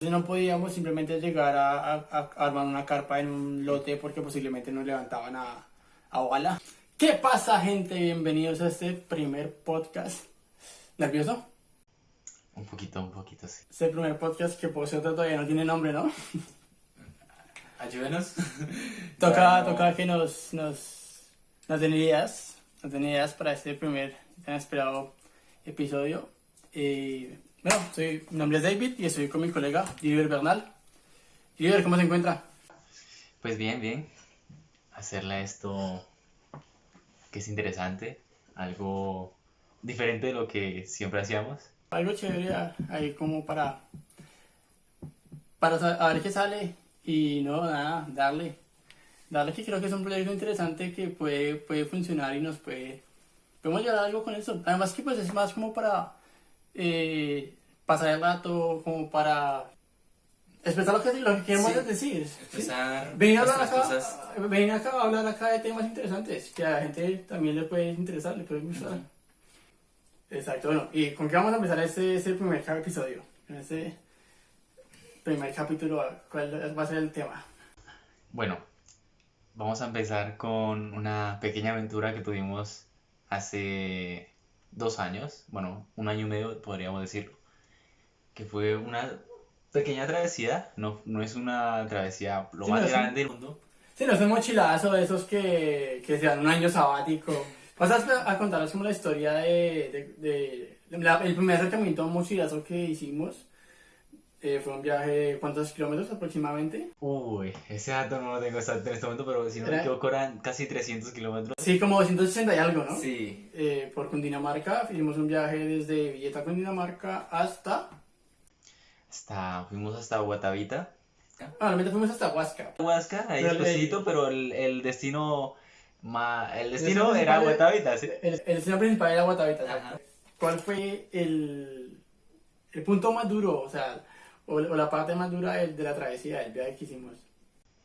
Si no podíamos simplemente llegar a armar una carpa en un lote porque posiblemente nos levantaban a bala. ¿Qué pasa, gente? Bienvenidos a este primer podcast. ¿Nervioso? Un poquito, sí. Este primer podcast que por cierto todavía no tiene nombre, ¿no? Ayúdenos. Toca que nos den ideas. Nos den ideas para este primer tan esperado episodio. Bueno, mi nombre es David y estoy con mi colega Liber Bernal. Liber, ¿cómo se encuentra? Pues bien. Hacerle esto que es interesante, algo diferente de lo que siempre hacíamos. Algo chévere ahí como para a ver qué sale y no, nada, darle que creo que es un proyecto interesante que puede funcionar y podemos llegar a algo con eso. Además que pues es más como para pasar el rato, como para expresar lo que queremos decir. Expresar Venir a hablar nuestras acá, cosas. venir acá a hablar acá de temas interesantes que a la gente también le puede interesar, le puede gustar. Exacto, bueno, ¿y con qué vamos a empezar este primer episodio? En este primer capítulo, ¿cuál va a ser el tema? Bueno, vamos a empezar con una pequeña aventura que tuvimos hace 2 años, bueno, 1 año y medio podríamos decirlo, que fue una pequeña travesía, no es una travesía lo Sí, más no, sí. grande del mundo. Sí, no es un mochilazo de esos que se dan un año sabático. ¿Vas a contarnos como la historia el primer acercamiento a un mochilazo que hicimos? Fue un viaje de ¿cuántos kilómetros aproximadamente? Uy, ese dato no lo tengo exacto en este momento, pero si no me Era- equivoco eran casi 300 kilómetros. Sí, como 260 y algo, ¿no? Sí, Por Cundinamarca. Hicimos un viaje desde Villeta, Cundinamarca, fuimos hasta Guatavita. realmente fuimos hasta Huasca. Huasca, ahí Pero despuesito, pero el destino el destino destino era principal- Guatavita, ¿sí? el destino principal era Guatavita, Ajá. exacto. ¿Cuál fue el punto más duro, o sea, o la parte más dura de la travesía, del viaje que hicimos?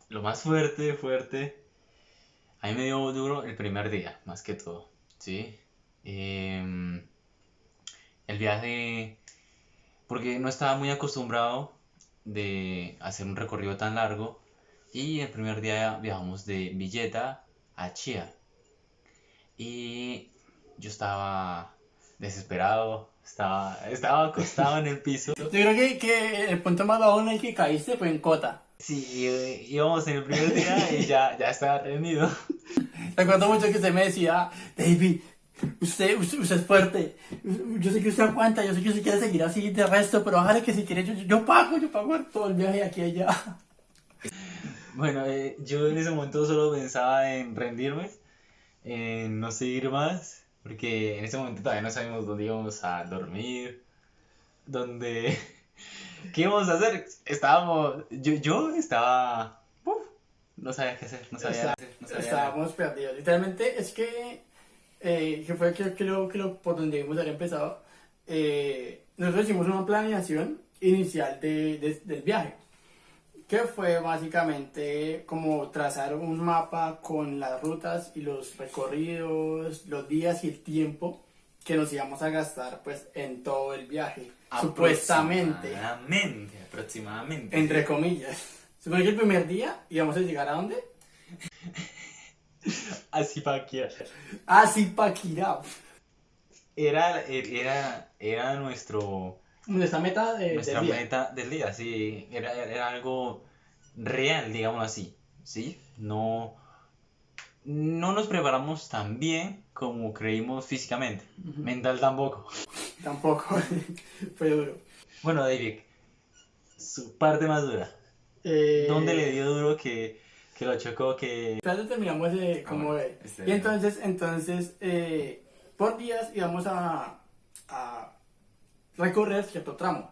Lo más fuerte, a mí me dio duro el primer día, más que todo, ¿sí? El viaje, porque no estaba muy acostumbrado de hacer un recorrido tan largo, y el primer día viajamos de Villeta a Chía, y yo estaba desesperado, estaba acostado en el piso. Yo creo que el punto más bajo en el que caíste fue en Cota. Sí, íbamos en el primer día y ya estaba rendido. Recuerdo mucho que usted me decía, David, usted es fuerte, yo sé que usted aguanta, yo sé que usted quiere seguir así de resto, pero bájale que si quiere yo pago todo el viaje de aquí a allá. Bueno, yo en ese momento solo pensaba en rendirme, en no seguir más, porque en ese momento todavía no sabíamos dónde íbamos a dormir, dónde... ¿Qué íbamos a hacer? Yo estaba... no sabía qué hacer, no sabía nada. Estábamos perdidos. Literalmente es que fue que por donde debimos haber empezado. Nosotros hicimos una planeación inicial del viaje, que fue básicamente como trazar un mapa con las rutas y los recorridos, los días y el tiempo que nos íbamos a gastar pues en todo el viaje, supuestamente, Aproximadamente. entre comillas. Supone que el primer día íbamos a llegar ¿a dónde? Así para que A Zipaquirá. era Nuestra meta nuestra del día. meta del día, sí, era algo real, digámoslo así, ¿sí? No nos preparamos tan bien como creímos físicamente, mental tampoco. Tampoco. Fue duro. Bueno, David, su parte más dura, ¿dónde le dio duro que lo chocó, que... Ya terminamos como bueno, de... este Y entonces por días íbamos a recorrer cierto tramo.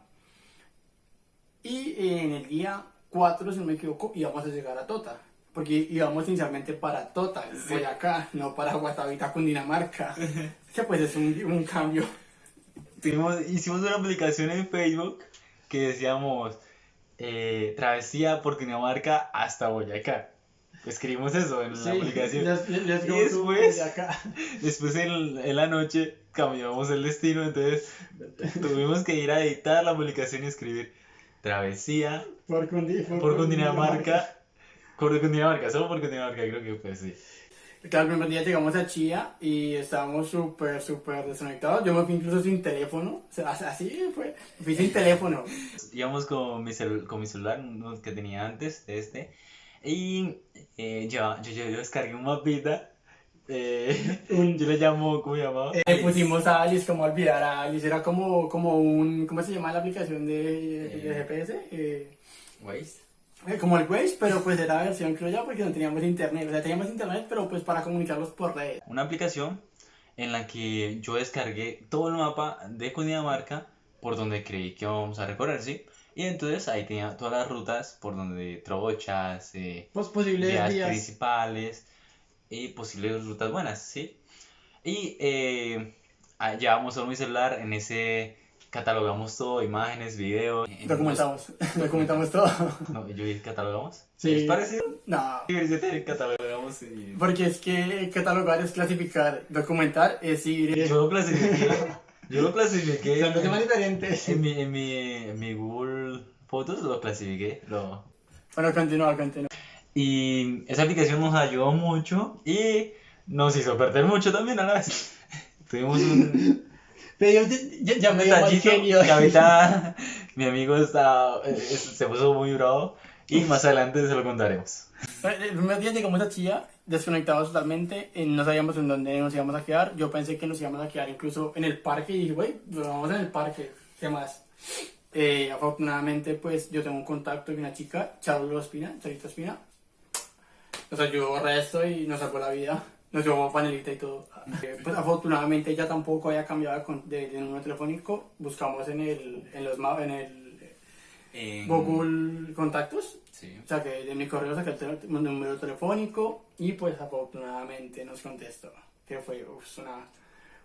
Y en el día 4, si no me equivoco, íbamos a llegar a Tota. Porque íbamos inicialmente para Tota, Sí. Boyacá, no para Guatavita, Cundinamarca. Que pues es un cambio. Hicimos una publicación en Facebook que decíamos travesía por Dinamarca hasta Boyacá. Escribimos eso en la publicación. Let's Y go to después, Boyacá. después en la noche cambiamos el destino, entonces tuvimos que ir a editar la publicación y escribir travesía Por por Cundinamarca. Por Cundinamarca, solo por Cundinamarca, creo que fue así. Claro, el primer día llegamos a Chía y estábamos súper desconectados. Yo me fui incluso sin teléfono. O sea, así fue. Me fui sin teléfono. Íbamos con con mi celular, uno que tenía antes de este, y yo descargué un mapita, yo le llamo, ¿cómo se llamaba? Pusimos a Alice, como olvidar a Alice. Era como un. ¿Cómo se llama la aplicación de GPS? Waze. Como el Waze, pero pues era versión criolla porque no teníamos internet. O sea, teníamos internet, pero pues para comunicarlos por redes. Una aplicación en la que yo descargué todo el mapa de Cundinamarca por donde creí que íbamos a recorrer, ¿sí? Y entonces ahí tenía todas las rutas por donde trochas, Pues posibles vías vías. principales y posibles rutas buenas, ¿sí? Y llevamos solo mi celular, en ese catalogamos todo, imágenes, videos. Documentamos todo. No, yo dije catalogamos. Sí. ¿Es parecido? No, Sí, catalogamos y... porque es que catalogar es clasificar, documentar es ir. Yo lo clasifiqué. Yo lo clasifiqué. Son dos temas diferentes. En mi Google Fotos lo clasifiqué. Bueno, continúa. Y esa aplicación nos ayudó mucho y nos hizo perder mucho también a la vez. Tuvimos un Pero ya me dio mal detallito genio. que ahorita mi amigo se puso muy bravo y más adelante se lo contaremos. El primer día llegamos a Chía, desconectados totalmente, no sabíamos en dónde nos íbamos a quedar. Yo pensé que nos íbamos a quedar incluso en el parque y dije, güey, vamos en el parque, ¿qué más? Afortunadamente, pues yo tengo un contacto de una chica, Charito Espina, nos ayudó el resto y nos salvó la vida, nos llevó panelita y todo. Pues afortunadamente ella tampoco había cambiado de número telefónico, buscamos en el Google Contactos. Sí. O sea, que de mi correo saqué el número telefónico y pues afortunadamente nos contestó, que fue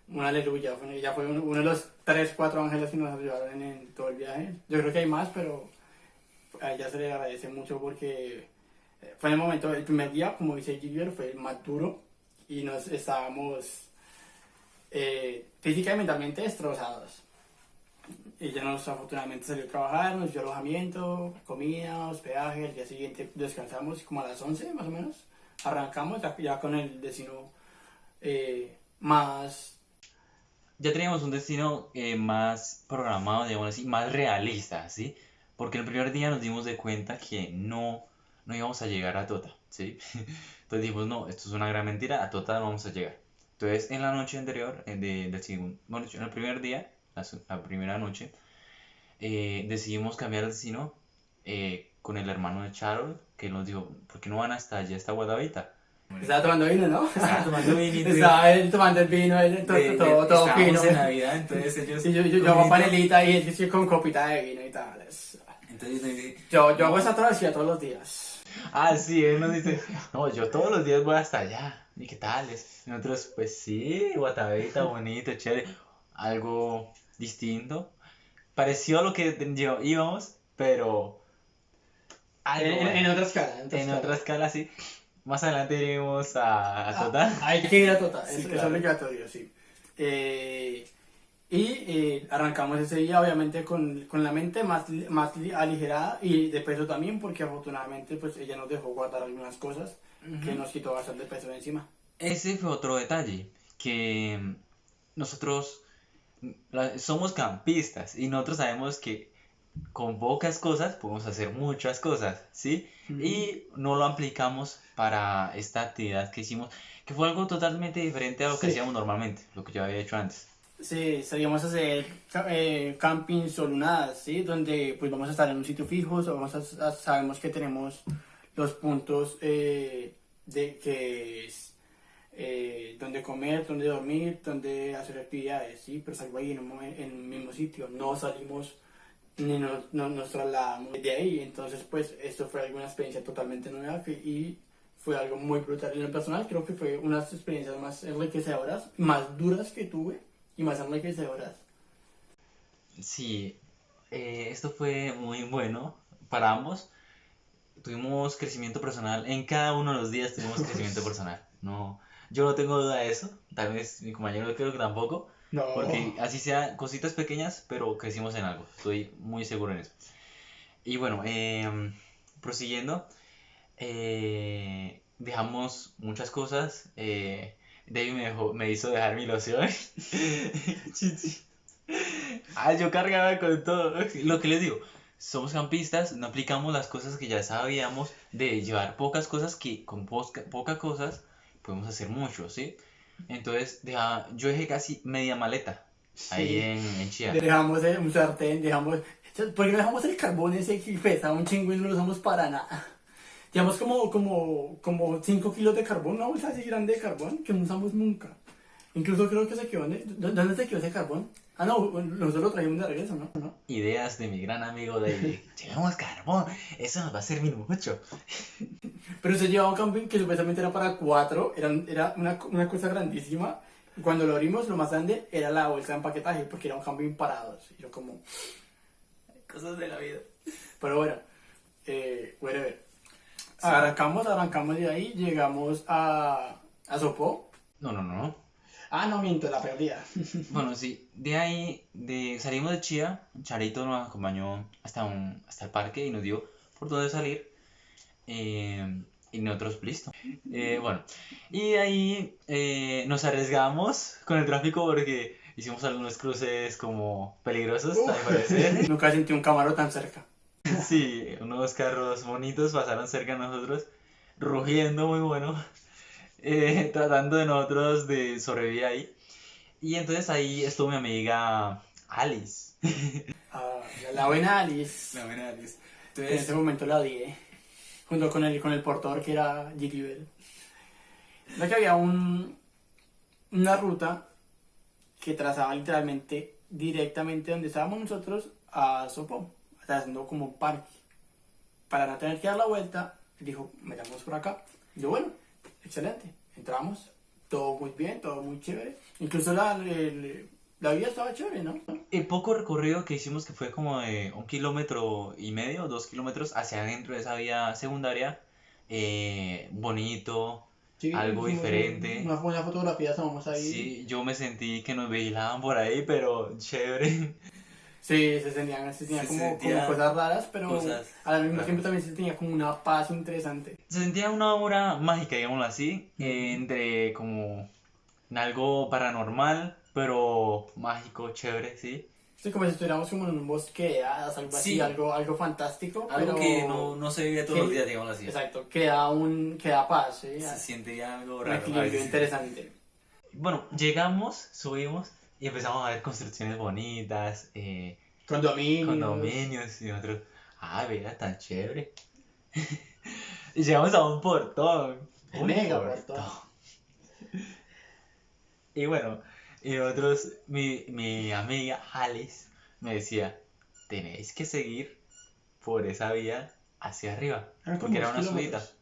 una aleluya. Ella fue uno de los 3-4 ángeles que nos ayudaron en todo el viaje. Yo creo que hay más, pero a ella se le agradece mucho porque fue en el momento, el primer día, como dice Giger, fue el más duro y nos estábamos física y mentalmente destrozados. Ella afortunadamente salió a trabajar, nos dio alojamiento, comida, hospedaje. El día siguiente descansamos como a las 11 más o menos. Arrancamos ya con el destino más... Ya teníamos un destino más programado, digamos así, más realista, ¿sí? Porque el primer día nos dimos de cuenta que no íbamos a llegar a Tota, ¿sí? Entonces dijimos, no, esto es una gran mentira, a Tota no vamos a llegar. Entonces en la noche anterior, del segundo, bueno, en el primer día, la primera noche, decidimos cambiar el destino con el hermano de Charol, que nos dijo, ¿por qué no van hasta allá, hasta Guadavita? Estaba tomando vino, ¿no? Estaba tomando vinito. Estaba él tomando el vino, todo fino. Estábamos en Navidad, entonces ellos... Y yo hago panelita y él sí con copita de vino y tal. Entonces, Yo hago esa travesía todos los días. ah, sí, él nos dice, no, yo todos los días voy hasta allá. ¿Y qué tal? Y nosotros, pues sí, Guatavita, bonito, chévere, algo distinto. Pareció a lo que íbamos, pero algo En otra escala. en otra escala, sí. Más adelante iremos a Tota. Hay que ir a Tota, Sí, es claro. obligatorio, sí. Arrancamos ese día obviamente con la mente más aligerada y de peso también porque afortunadamente pues ella nos dejó guardar algunas cosas que nos quitó bastante peso de encima. Ese fue otro detalle, que nosotros somos campistas y nosotros sabemos que con pocas cosas podemos hacer muchas cosas, ¿sí? Y no lo aplicamos para esta actividad que hicimos, que fue algo totalmente diferente a lo que Sí. hacíamos normalmente, lo que yo había hecho antes. Sí, salíamos a hacer camping solunadas, ¿sí? Donde pues vamos a estar en un sitio fijo, sabemos que tenemos los puntos de que es donde comer, donde dormir, donde hacer actividades, ¿sí? Pero salgo ahí en un mismo sitio, no salimos ni nos trasladamos de ahí, entonces pues esto fue alguna experiencia totalmente nueva y fue algo muy brutal. En lo personal creo que fue una de las experiencias más enriquecedoras, más duras que tuve y más enriquecedoras. Sí, esto fue muy bueno para ambos. Tuvimos crecimiento personal, en cada uno de los días tuvimos crecimiento personal. No, yo no tengo duda de eso, tal vez mi compañero creo que tampoco. No. Porque así sea cositas pequeñas, pero crecimos en algo. Estoy muy seguro en eso. Y bueno, prosiguiendo, dejamos muchas cosas. David me hizo dejar mi loción. Chichi. Yo cargaba con todo. Lo que les digo, somos campistas, no aplicamos las cosas que ya sabíamos de llevar pocas cosas que con pocas cosas podemos hacer mucho, ¿sí? Entonces, yo dejé casi media maleta ahí Sí. en Chía. Dejamos un sartén, dejamos... ¿Por qué no dejamos el carbón ese que pesa un chingo y no lo usamos para nada? Llevamos como 5 kilos de carbón, una bolsa así grande de carbón que no usamos nunca. Incluso creo que se quedó ¿Dónde se quedó ese carbón? Ah, no, nosotros lo trajimos de regreso, ¿no? Ideas de mi gran amigo David. Llevamos carbón, eso nos va a servir mucho. Pero se llevaba un camping que supuestamente era para 4, era una cosa grandísima. Y cuando lo abrimos, lo más grande era la bolsa de empaquetaje, porque era un camping para 2. Y yo como... Cosas de la vida. Pero bueno, whatever. Sí. Arrancamos de ahí, llegamos a Sopó. No. Ah, no, miento, la perdida. Bueno, sí, de ahí salimos de Chía, Charito nos acompañó hasta el parque y nos dio por dónde salir. Y nosotros, listo. Bueno, y de ahí nos arriesgamos con el tráfico porque hicimos algunos cruces como peligrosos, a mi parecer. Nunca sentí un Camaro tan cerca. Sí, unos carros bonitos pasaron cerca de nosotros, rugiendo muy bueno, tratando de nosotros de sobrevivir ahí. Y entonces ahí estuvo mi amiga Alice. Ah, la buena Alice. La buena Alice. En ese momento la odié. Junto con el portador que era J.T. Bell. Ya que había una ruta que trazaba literalmente directamente donde estábamos nosotros a Sopó, haciendo como un parque. Para no tener que dar la vuelta, dijo, metamos por acá. Y yo, bueno, excelente. Entramos, todo muy bien, todo muy chévere. Incluso la vida estaba chévere, ¿no? El poco recorrido que hicimos, que fue como de 1,5 kilómetros, 2 kilómetros hacia adentro de esa vía secundaria, bonito, Sí, algo diferente. Una buena fotografía, estábamos ahí. Sí, yo me sentí que nos vigilaban por ahí, pero chévere. Sí, se sentían como cosas raras, pero cosas al mismo raras. tiempo también se tenía como una paz interesante. Se sentía una obra mágica, digámoslo así, entre como algo paranormal, pero mágico, chévere, sí. Sí, como si estuviéramos como en un bosque de hadas, algo así, Sí. algo fantástico. Algo pero que no se vive todos los días, digámoslo así. Exacto, queda paz, ¿sí? Se siente algo Un raro. a equilibrio veces. interesante. Bueno, llegamos, subimos y empezamos a ver construcciones bonitas, condominios y nosotros, vea, tan chévere. Y llegamos a un portón. Un Mega portón. Y bueno, y nosotros, mi amiga Alice me decía, tenéis que seguir por esa vía hacia arriba, Eran como porque era 2 una kilómetros. subida.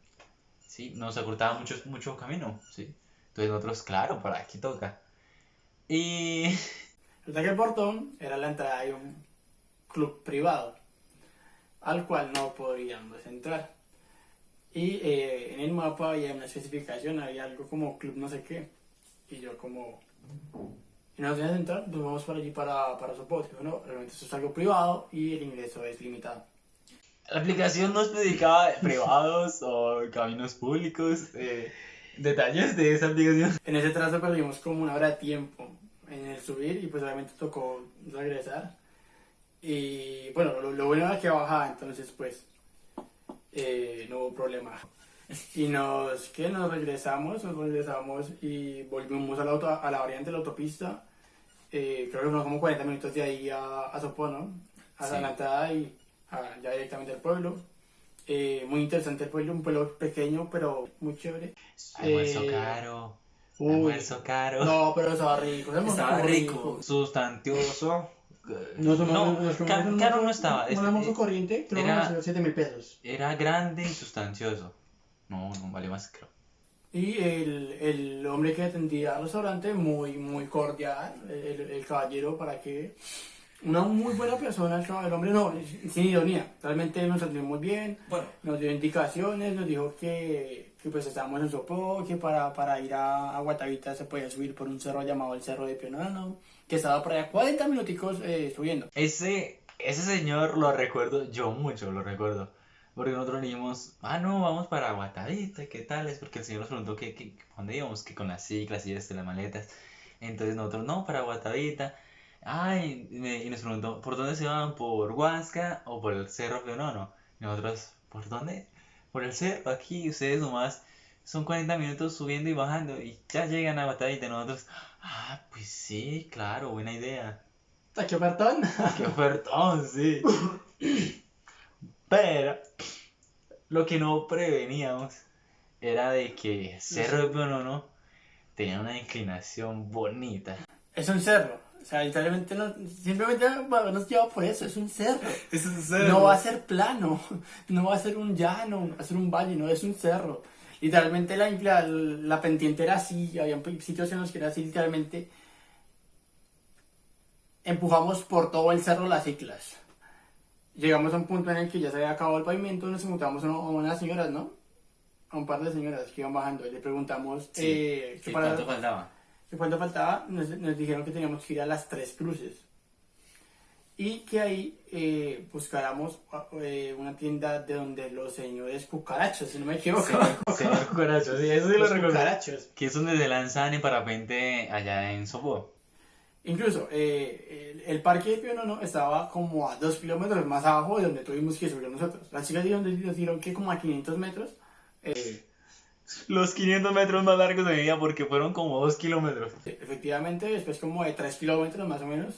Sí, nos acortaba mucho camino, sí. Entonces nosotros, claro, por aquí toca. Y Resulta que el portón era la entrada de un club privado, al cual no podíamos entrar. Y en el mapa había una especificación, había algo como club no sé qué. Y yo como... Y no nos dejan entrar, nos vamos para allí para Sopot. Y bueno, realmente esto es algo privado y el ingreso es limitado. la aplicación no especificaba privados o caminos públicos, detalles de esa aplicación. En ese trazo perdimos como una hora de tiempo en el subir y pues obviamente tocó regresar. Y bueno, lo bueno era que bajaba, entonces pues no hubo problema. Y nos regresamos y volvimos a la variante de la autopista. Creo que fueron como 40 minutos de ahí a Sopó, ¿no? A Sí. la entrada y ya directamente al pueblo. Muy interesante el pueblo, un pueblo pequeño pero muy chévere. Almuerzo caro. Uy, Almuerzo caro. no, pero estaba rico. Estaba rico, sustancioso. Caro no estaba. Un almuerzo corriente, creo que era- me salió 7.000 pesos. Era grande y sustancioso. No vale más, creo. Y el hombre que atendía al restaurante, muy cordial, el caballero, para que... Una muy buena persona, el hombre no, sin ironía, realmente nos atendió muy bien, Bueno, nos dio indicaciones, nos dijo que pues estábamos en Sopó, que para ir a Guatavita se podía subir por un cerro llamado el Cerro de Pionano, que estaba por allá 40 minuticos subiendo. ese ese señor lo recuerdo, yo mucho lo recuerdo. Porque nosotros dijimos, no, vamos para Guatavita, ¿qué tal? Es porque el señor nos preguntó que dónde íbamos, que con las ciclas y las maletas. Entonces nosotros, no, para Guatavita. Y nos preguntó, ¿por dónde se van? ¿Por Huasca o por el Cerro Pionono? Y nosotros, ¿por dónde? Por el cerro, aquí, ustedes nomás son 40 minutos subiendo y bajando y ya llegan a Guatavita. Y nosotros, pues sí, claro, buena idea. ¡Qué ofertón! ¡Qué ofertón, sí! Pero lo que no preveníamos era de que Cerro de Pionono tenía una inclinación bonita. Es un cerro. O sea, literalmente no, simplemente nos lleva por eso, es un cerro. Es un cerro. No va a ser plano, no va a ser un llano, no va a ser un valle, no, es un cerro. Literalmente la pendiente era así, había sitios en los que era así, literalmente empujamos por todo el cerro las ciclas. Llegamos a un punto en el que ya se había acabado el pavimento, nos encontramos a unas señoras, ¿no? A un par de señoras que iban bajando y le preguntamos ¿Cuánto faltaba? que cuánto faltaba, nos dijeron que teníamos que ir a las 3 cruces y que ahí buscáramos una tienda de donde los señores cucarachos, si no me equivoco. Señor Cucaracho, sí, eso sí lo Los recuerdo. cucarachos. Que es donde se lanzan en parapente allá en Sopó. Incluso el parque de Pionono estaba como a 2 kilómetros más abajo de donde tuvimos que subir nosotros. Las chicas nos dijeron que como a 500 metros. Los 500 metros más largos de mi vida porque fueron como 2 kilómetros. Efectivamente, después como de 3 kilómetros más o menos,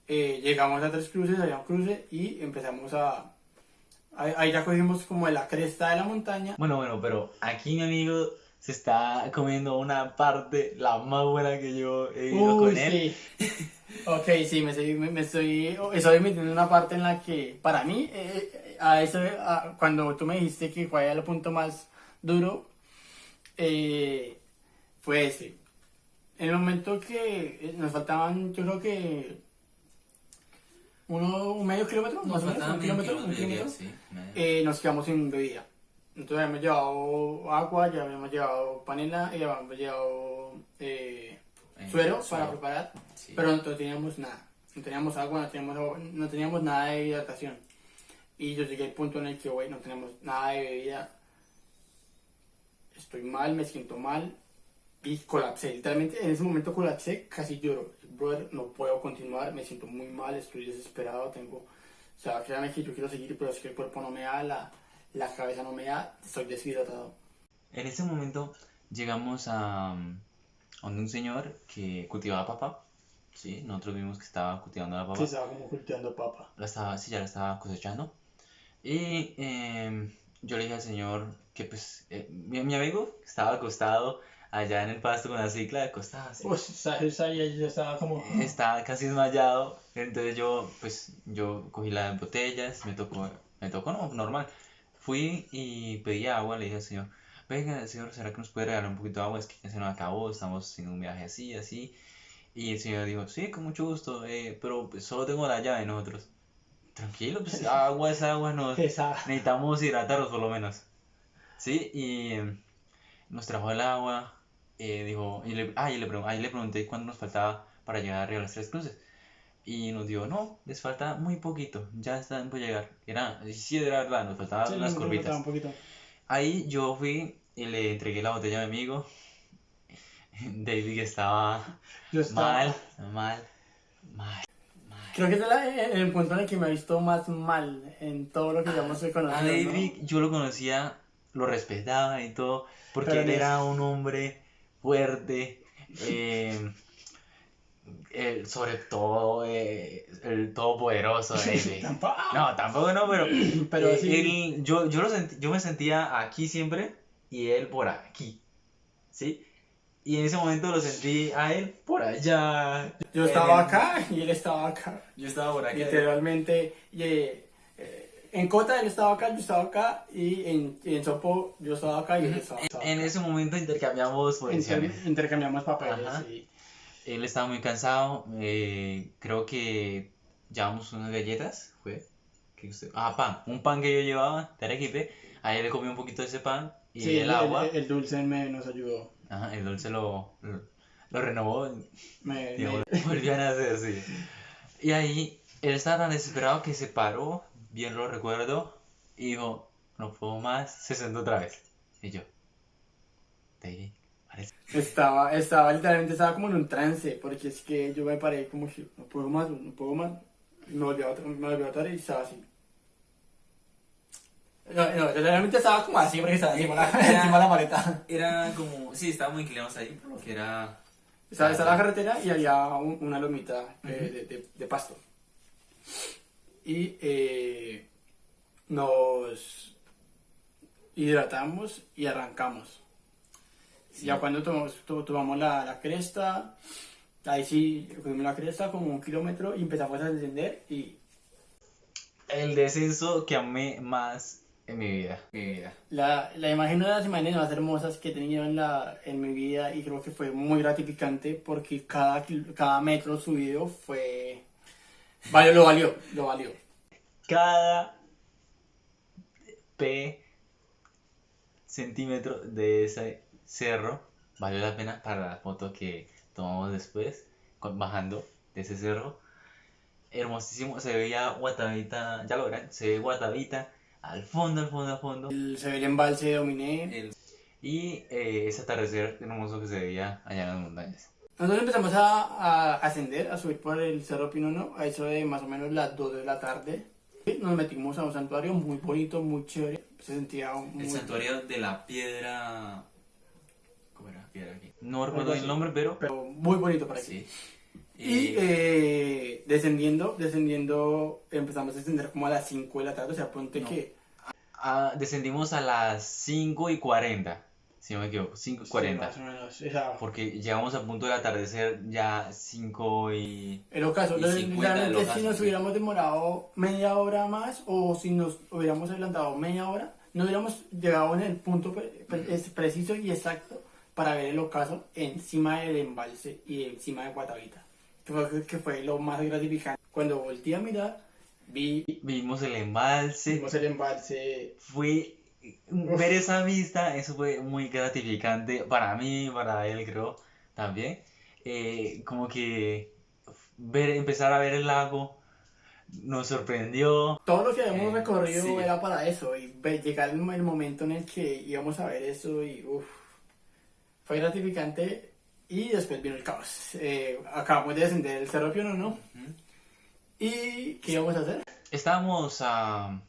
llegamos a 3 cruces, había un cruce y empezamos ahí ya cogimos como de la cresta de la montaña. Bueno, pero aquí mi amigo se está comiendo una parte, la más buena que yo he vivido con él. Sí. Ok, sí, estoy metiendo en una parte en la que para mí, cuando tú me dijiste que fue el punto más duro, fue ese. En el momento que nos faltaban, yo creo que un medio kilómetro, más o menos, un kilómetro, Sí, nos quedamos sin bebida. Entonces habíamos llevado agua, ya habíamos llevado panela y habíamos llevado suero para preparar, sí. pero no teníamos nada. No teníamos agua, no teníamos nada de hidratación. Y yo llegué al punto en el que, no tenemos nada de bebida. Estoy mal, me siento mal y colapsé. Literalmente en ese momento colapsé, casi lloro. Brother, no puedo continuar, me siento muy mal, estoy desesperado, o sea, créanme que yo quiero seguir, pero es que el cuerpo no me da, la cabeza no me da, estoy deshidratado. En ese momento llegamos a donde un señor que cultivaba papa. Sí, nosotros vimos que estaba cultivando la papa. Sí, estaba como cultivando papa. Sí, ya la estaba cosechando. Y yo le dije al señor que pues mi amigo estaba acostado allá en el pasto con la cicla acostado así. Esa ya estaba como... Estaba casi desmayado. Entonces yo cogí las botellas, me tocó no, normal. Fui y pedí agua, le dije al señor, venga señor, ¿será que nos puede regalar un poquito de agua? Es que ya se nos acabó, estamos haciendo un viaje así, así. Y el señor dijo, sí, con mucho gusto, pero pues, solo tengo la llave nosotros. Tranquilo, pues agua es agua, necesitamos hidratarnos por lo menos. Sí, y nos trajo el agua, dijo, ahí le pregunté cuánto nos faltaba para llegar arriba a las 3 cruces. Y nos dijo, no, les falta muy poquito, ya están por llegar. Sí, era verdad, nos faltaban unas curvitas. Un poquito. Ahí yo fui y le entregué la botella a mi amigo. David estaba mal. Creo que es el punto en el que me he visto más mal en todo lo que llevamos conocido. A David yo lo conocía, lo respetaba y todo, porque él era un hombre fuerte, sobre todo el todopoderoso David. No, tampoco no, pero sí. Yo me sentía aquí siempre y él por aquí, ¿sí? Y en ese momento lo sentí a él por allá. Yo estaba acá y él estaba acá. Yo estaba por aquí. Literalmente, en Cota él estaba acá, yo estaba acá, y en Sopo yo estaba acá y él estaba acá. En ese momento intercambiamos posiciones. Intercambiamos papeles. Sí. Él estaba muy cansado. Creo que llevamos unas galletas. Pan. Un pan que yo llevaba de Arequipe. A él le comí un poquito de ese pan. Y sí, el agua. El dulce nos ayudó. Ajá, el dulce lo renovó. Me volvió a nacer, sí. Y ahí Él estaba tan desesperado que se paró, bien lo recuerdo, y dijo, no puedo más, se sentó otra vez. Y yo, David, parece. Literalmente estaba como en un trance, porque es que yo me paré como que no puedo más, no puedo más. Y me volví a otra y estaba así. No, yo realmente estaba como así porque estaba encima de encima de la maleta. Era como, sí, estaba muy inclinados ahí, por lo que era... Estaba la carretera y había una lomita de pasto. Y nos hidratamos y arrancamos. Sí. Ya cuando tomamos la cresta, ahí sí cogimos la cresta como 1 kilómetro y empezamos a descender y El descenso que amé más en mi vida. la imagen, una de las imágenes más hermosas que he tenido en mi vida y creo que fue muy gratificante porque cada metro subido lo valió. Cada P centímetro de ese cerro valió la pena para la foto que tomamos después, bajando de ese cerro. Hermosísimo, se veía Guatavita, ya lo verán, se ve Guatavita al fondo, al fondo, al fondo. Se ve el embalse de Dominé. Y ese atardecer hermoso que se veía allá en las montañas. Nosotros empezamos a ascender, a subir por el Cerro Pinono, a eso de más o menos las 2 de la tarde. Nos metimos a un santuario muy bonito, muy chévere. Se sentía muy... El santuario de la piedra. ¿Cómo era? Piedra aquí. No recuerdo el nombre, pero Pero muy bonito para aquí. Sí. Y descendiendo, empezamos a descender como a las 5 de la tarde, o sea, ponte No. que... descendimos a las 5:40, si no me equivoco, 5:40. Sí, más o menos, o sea, Porque llegamos a punto del atardecer ya 5 y... el ocaso, Y 50 literalmente el ocaso, si nos sí. hubiéramos demorado media hora más o si nos hubiéramos adelantado media hora, no hubiéramos llegado en el punto preciso y exacto para ver el ocaso encima del embalse y encima de Guatavita. Que fue lo más gratificante. Cuando volteé a mirar, Vimos el embalse. vimos el embalse. Fue... Ver esa vista, eso fue muy gratificante para mí, para él creo, también. Como que empezar a ver el lago nos sorprendió. Todo lo que habíamos Eh, recorrido sí. era para eso y llegar el momento en el que íbamos a ver eso y fue gratificante y después vino el caos. Acabamos de descender el Cerro Pionono, ¿no? ¿Y qué íbamos a hacer? Estábamos a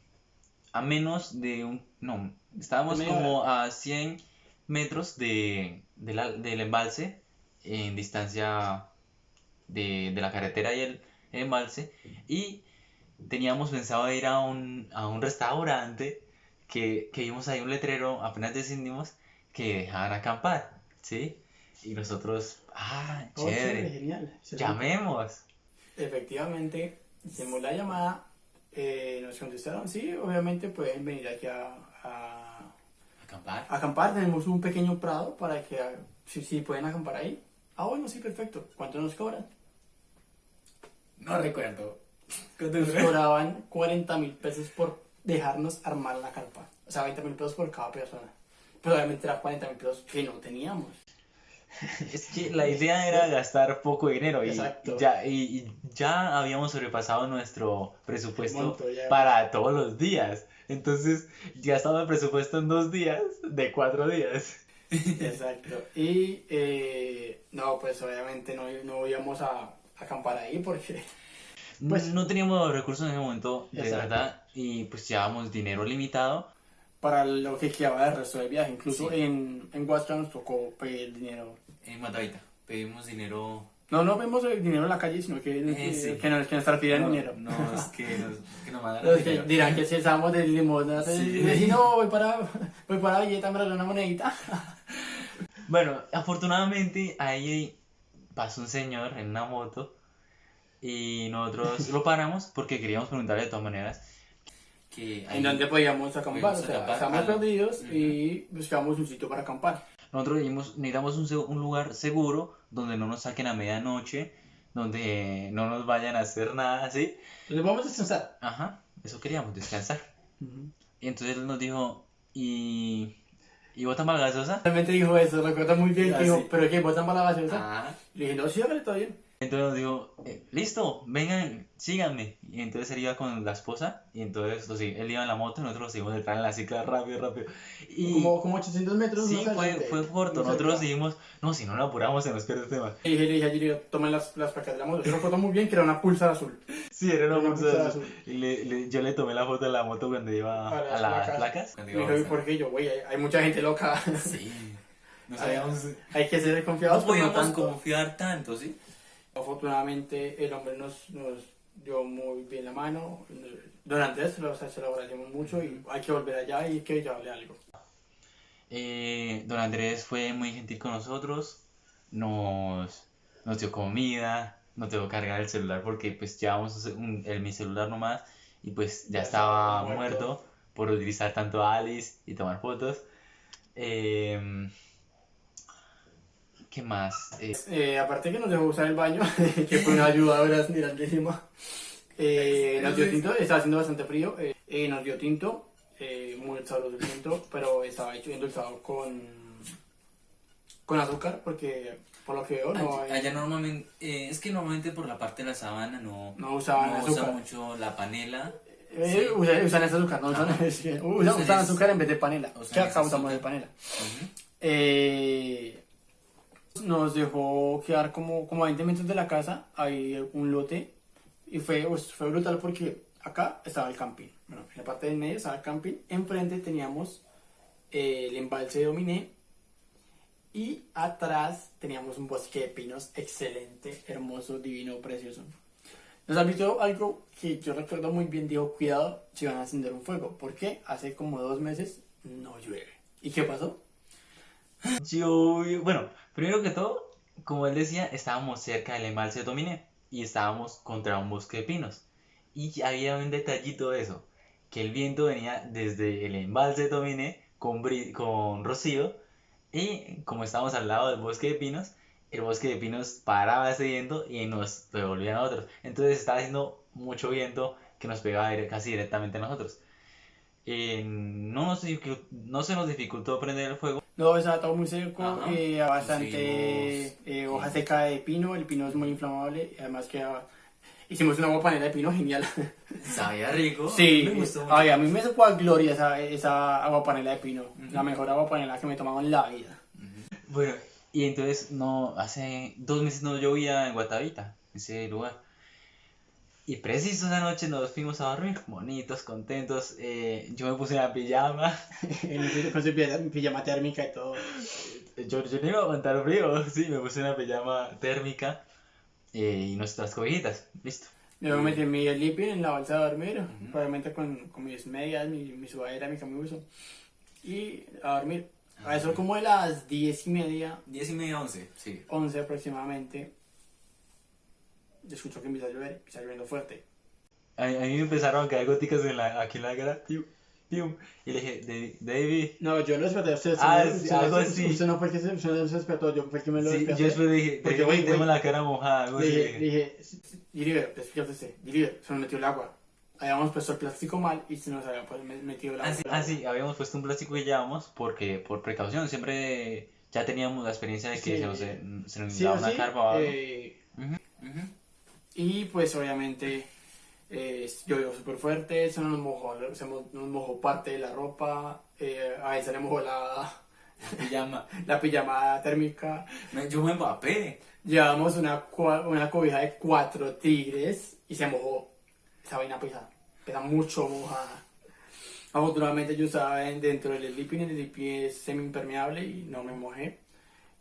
menos de un... No, estábamos Media como a 100 metros del embalse, en distancia de la carretera y el embalse, y teníamos pensado ir a un restaurante que vimos ahí un letrero, apenas descendimos, que dejaban acampar, ¿sí? Y nosotros, chévere, Genial. llamemos. Efectivamente, hicimos la llamada, nos contestaron, sí, obviamente pueden venir aquí a Acampar. acampar. Tenemos un pequeño prado para que, si pueden acampar ahí. Bueno, sí, perfecto. ¿Cuánto nos cobran? No recuerdo. Nos cobraban 40.000 pesos por dejarnos armar la carpa. O sea, 20.000 pesos por cada persona. Pero obviamente era 40.000 pesos que no teníamos. Es que la idea era gastar poco dinero Exacto. y ya habíamos sobrepasado nuestro presupuesto Monto, ya. para todos los días. Entonces ya estaba el presupuesto en 2 días de 4 días. Exacto. Y no, pues obviamente no íbamos a acampar ahí porque Pues- No teníamos recursos en ese momento, de Exacto. verdad, y pues llevábamos dinero limitado. para lo que quedaba del resto del viaje, incluso Sí. en Huasca nos tocó pedir dinero. En Matavita. Pedimos dinero. No vemos el dinero en la calle, sino que, Sí. que nos transfieran No, dinero. no, es que nos mandaron Los que dinero. dirán que si estábamos de limosna, Sí. y no, voy para Villeta, me regaló una monedita. Bueno, afortunadamente ahí pasó un señor en una moto y nosotros lo paramos porque queríamos preguntarle de todas maneras. Que ahí- En donde podíamos acampar, Podíamos o sea, acampar estábamos al- perdidos Ujú. y buscamos un sitio para acampar. Nosotros necesitamos un lugar seguro donde no nos saquen a medianoche, donde no nos vayan a hacer nada, ¿sí? Entonces vamos a descansar. Ajá, eso queríamos, descansar. Y entonces él nos dijo, ¿y botan gaseosa? Realmente dijo eso, recuerdo muy bien, Ah, que dijo, sí. ¿pero qué? ¿Botan para la gaseosa? Ah, Le dije, no, sí, hágale, todo bien. Entonces nos dijo, listo, vengan, síganme. Y entonces él iba con la esposa y entonces él iba en la moto y nosotros lo seguimos detrás en la cicla rápido, rápido. Y Como 800 metros sí, más fue, adelante, fue corto. muy Nosotros cerca. dijimos, no, si no lo apuramos se nos pierde el tema. Y le dije a Giri, tomen las placas de la moto. Yo recuerdo muy bien que era una Pulsar azul. Sí, era una Una bolsa bolsa azul. azul. Y yo le tomé la foto de la moto cuando iba A las a las placas. placas. Cuando Y me íbamos dijo, ¿y por qué? Yo, güey, hay mucha gente loca. Sí. No sabíamos. Hay que ser No desconfiados, pero no podíamos tanto. confiar tanto, ¿sí? Afortunadamente, el hombre nos dio muy bien la mano. Don Andrés, se lo agradecemos mucho y hay que volver allá y hay que llevarle algo. Don Andrés fue muy gentil con nosotros, nos dio comida, nos dejó cargar el celular porque pues llevábamos mi celular nomás y pues ya Ya estaba estaba muerto muerto. por utilizar tanto Alice y tomar fotos. ¿Qué más? Aparte que nos dejó usar el baño, que fue una ayuda grandísima. Nos dio tinto, estaba haciendo bastante frío. Nos dio tinto, muy sabroso el tinto, pero estaba hecho endulzado con azúcar, porque por lo que veo no hay. Allá normalmente, es que normalmente por la parte de la sabana No usaban no azúcar. usa mucho la panela. Usan ese azúcar, no usan, Ajá. usan azúcar en vez de panela. Usan Que acá ese usamos azúcar. de panela. Ujú. Nos dejó quedar como a 20 metros de la casa, hay un lote, y fue brutal porque acá estaba el camping. Bueno, en la parte del medio estaba el camping, enfrente teníamos el embalse de Dominé, y atrás teníamos un bosque de pinos excelente, hermoso, divino, precioso. Nos advirtió algo que yo recuerdo muy bien, dijo, cuidado si van a encender un fuego, porque hace como 2 meses no llueve. ¿Y qué pasó? Bueno, primero que todo, como él decía, estábamos cerca del embalse de Dominé y estábamos contra un bosque de pinos. Y había un detallito de eso, que el viento venía desde el embalse de Dominé con rocío y como estábamos al lado del bosque de pinos, el bosque de pinos paraba ese viento y nos devolvía a nosotros. Entonces estaba haciendo mucho viento que nos pegaba casi directamente a nosotros. No se nos dificultó prender el fuego. No, estaba todo muy seco, Ajá. bastante hoja seca de pino, el pino es muy inflamable, y además que hicimos una agua panela de pino genial. Sabía rico. Sí, Me gustó mucho. ay, a mí me supo a gloria esa agua panela de pino, la mejor agua panela que me he tomado en la vida. Bueno, y entonces hace 2 meses no llovía en Guatavita, ese lugar. Y preciso esa noche nos fuimos a dormir, bonitos, contentos. Yo me puse una pijama. Con su pijama térmica y todo. Yo no iba a aguantar frío, sí, me puse una pijama térmica y nuestras cobijitas, listo. Yo me metí mi sleeping en la bolsa de dormir, obviamente con mis medias, mi sudadera, mi camisa, y a dormir. A eso como de las 10:30, 10:30, 11, sí. 11 aproximadamente, yo escucho que empieza a llover, empieza lloviendo fuerte. A mí me empezaron a caer goticas aquí en la cara, pium, pium, y le dije, David, No, yo lo desperté, usted sí, algo así. usted no fue el que se despertó, yo fue el que me lo sí, desperté. yo después dije, Porque, David, güey, tengo la cara mojada, algo Le así. dije, Gilibert, despiértese, Gilibert, se nos metió el agua. Habíamos puesto el plástico mal y se nos había metido el agua. Sí, habíamos puesto un plástico que llevábamos porque por precaución, siempre ya teníamos la experiencia de que Sí. se nos Sí o inundaba una sí, carpa o algo. Ujú. y pues obviamente llovió súper fuerte, eso nos mojó parte de la ropa, a él se le mojó Pijama. la pijama térmica. Yo me empapé. Llevamos una cobija de 4 tigres y se mojó. Esa vaina pesa mucho mojada. Afortunadamente yo estaba dentro del sleeping, el sleeping es semi-impermeable y no me mojé.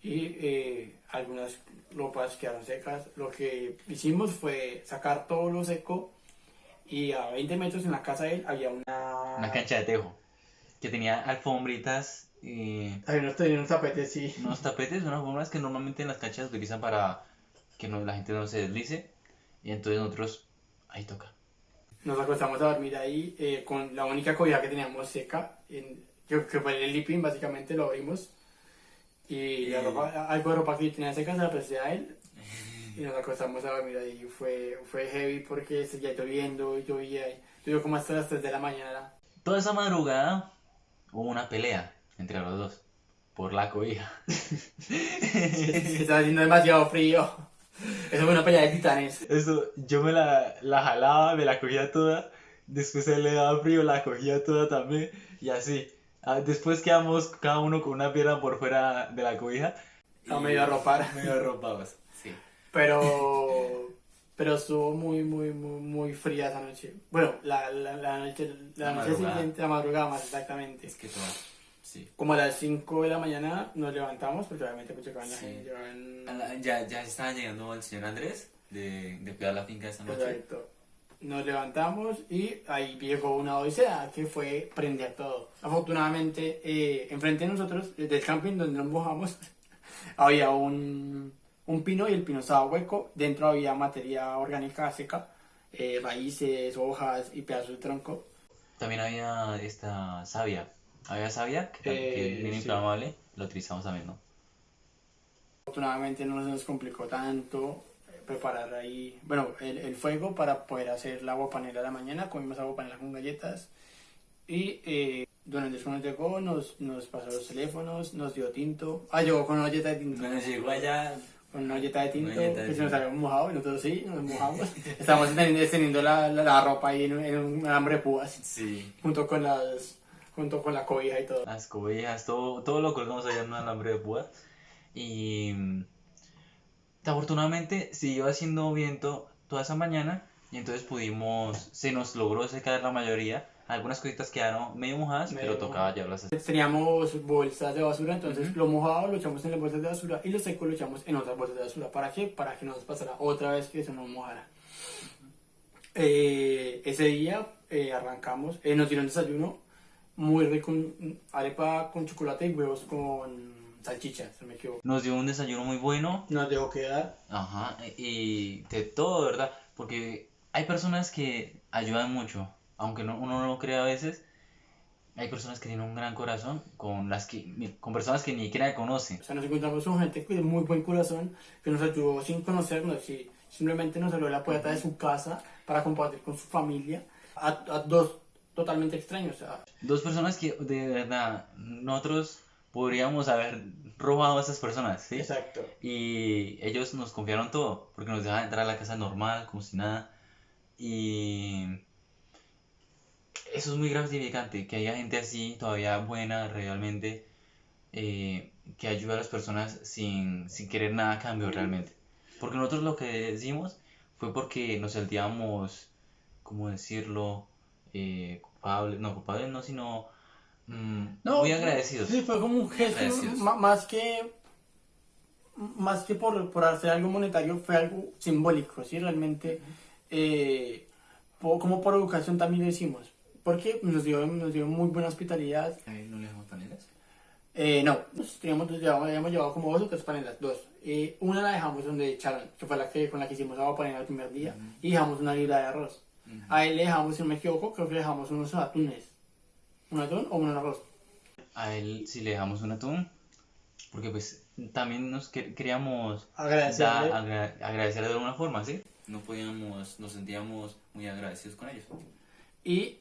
Y algunas ropas quedaron secas. Lo que hicimos fue sacar todo lo seco y a 20 metros en la casa de él había Una cancha de tejo que tenía alfombritas y Había unos tapetes, sí. unos tapetes, unas alfombras que normalmente en las canchas se utilizan para que la gente no se deslice. Y entonces nosotros, ahí toca. Nos acostamos a dormir ahí con la única cobija que teníamos seca, que fue el sleeping, básicamente lo abrimos. Y la ropa, algo de ropa que yo tenía seca se la presté a él. Y nos acostamos a dormir ahí. Fue heavy porque seguía lloviendo, llovía como hasta las 3 de la mañana. Toda esa madrugada hubo una pelea entre los dos por la cobija. Estaba haciendo demasiado frío. Eso fue una pelea de titanes. Eso, yo me la jalaba, me la cogía toda, después él le daba frío, la cogía toda también, y así. Después quedamos cada uno con una pierna por fuera de la cobija. No me iba a arropar. Medio arropados, sí. Pero estuvo muy fría esa noche. Bueno, la noche madrugada. siguiente, la madrugada más exactamente. Es que todo, sí. Como a las 5 de la mañana nos levantamos, porque obviamente pues llegaban la Sí. gente, llegaban... Ya estaba llegando el señor Andrés de cuidar la finca esta noche. Correcto. Nos levantamos y ahí llegó una odisea que fue prender todo. Afortunadamente, enfrente de nosotros, del camping donde nos mojamos, había un pino y el pino estaba hueco. Dentro había materia orgánica seca, raíces, hojas y pedazos de tronco. También había esta savia. Había savia, que es bien Sí. inflamable, lo utilizamos también, ¿no? Afortunadamente no se nos complicó tanto preparar ahí, bueno, el fuego para poder hacer la agua panela a la mañana. Comimos agua panela con galletas y don Andrés cuando llegó nos pasó los teléfonos, nos dio tinto. Llegó con una galleta de tinto. Cuando llegó allá, Con una galleta de tinto, Una galleta de que se nos tinto. había mojado y nosotros sí, nos mojamos. Estábamos extendiendo la ropa ahí en un alambre de púas, sí. junto con la cobija y todo. Las cobijas, todo lo colgamos allá en un alambre de púa. Y afortunadamente siguió haciendo viento toda esa mañana y entonces se nos logró secar la mayoría. Algunas cositas quedaron medio mojadas, Medio pero tocaba llevarlas así. Teníamos bolsas de basura, entonces lo mojado lo echamos en las bolsas de basura y lo seco lo echamos en otras bolsas de basura. ¿Para qué? Para que no nos pasara otra vez que eso nos mojara. Ese día arrancamos, nos dieron desayuno muy rico, arepa con chocolate y huevos con salchicha, si no me equivoco. Nos dio un desayuno muy bueno, Nos dejó quedar. ajá, y de todo, ¿verdad? Porque hay personas que ayudan mucho, aunque uno no lo crea a veces. Hay personas que tienen un gran corazón con personas que ni siquiera conocen. O sea, nos encontramos con gente de muy buen corazón que nos ayudó sin conocernos y simplemente nos abrió la puerta de su casa para compartir con su familia a dos totalmente extraños. O sea, Dos personas que de verdad nosotros podríamos haber robado a esas personas, ¿sí? exacto. Y ellos nos confiaron todo, porque nos dejaban entrar a la casa normal, como si nada. Y eso es muy gratificante, que haya gente así, todavía buena, realmente, que ayuda a las personas sin querer nada a cambio realmente. Porque nosotros lo que decimos fue porque nos sentíamos, ¿cómo decirlo? Culpables no, sino muy agradecidos. Sí, fue como un gesto, Agradecidos. más que por hacer algo monetario, fue algo simbólico, ¿sí? Realmente, como por educación también lo hicimos, porque nos dio muy buena hospitalidad. ¿No le dejamos paneles? No, habíamos llevado como 2 o 3 panelas, 2. Una la dejamos donde echaron, que fue con la que hicimos agua panela el primer día, y dejamos una libra de arroz. A él le dejamos, si no me equivoco, creo que le dejamos unos atunes. ¿Un atún o un arroz? A él sí le dejamos un atún, porque pues también queríamos Agradecerle. agradecerle de alguna forma, ¿sí? Nos sentíamos muy agradecidos con ellos. Y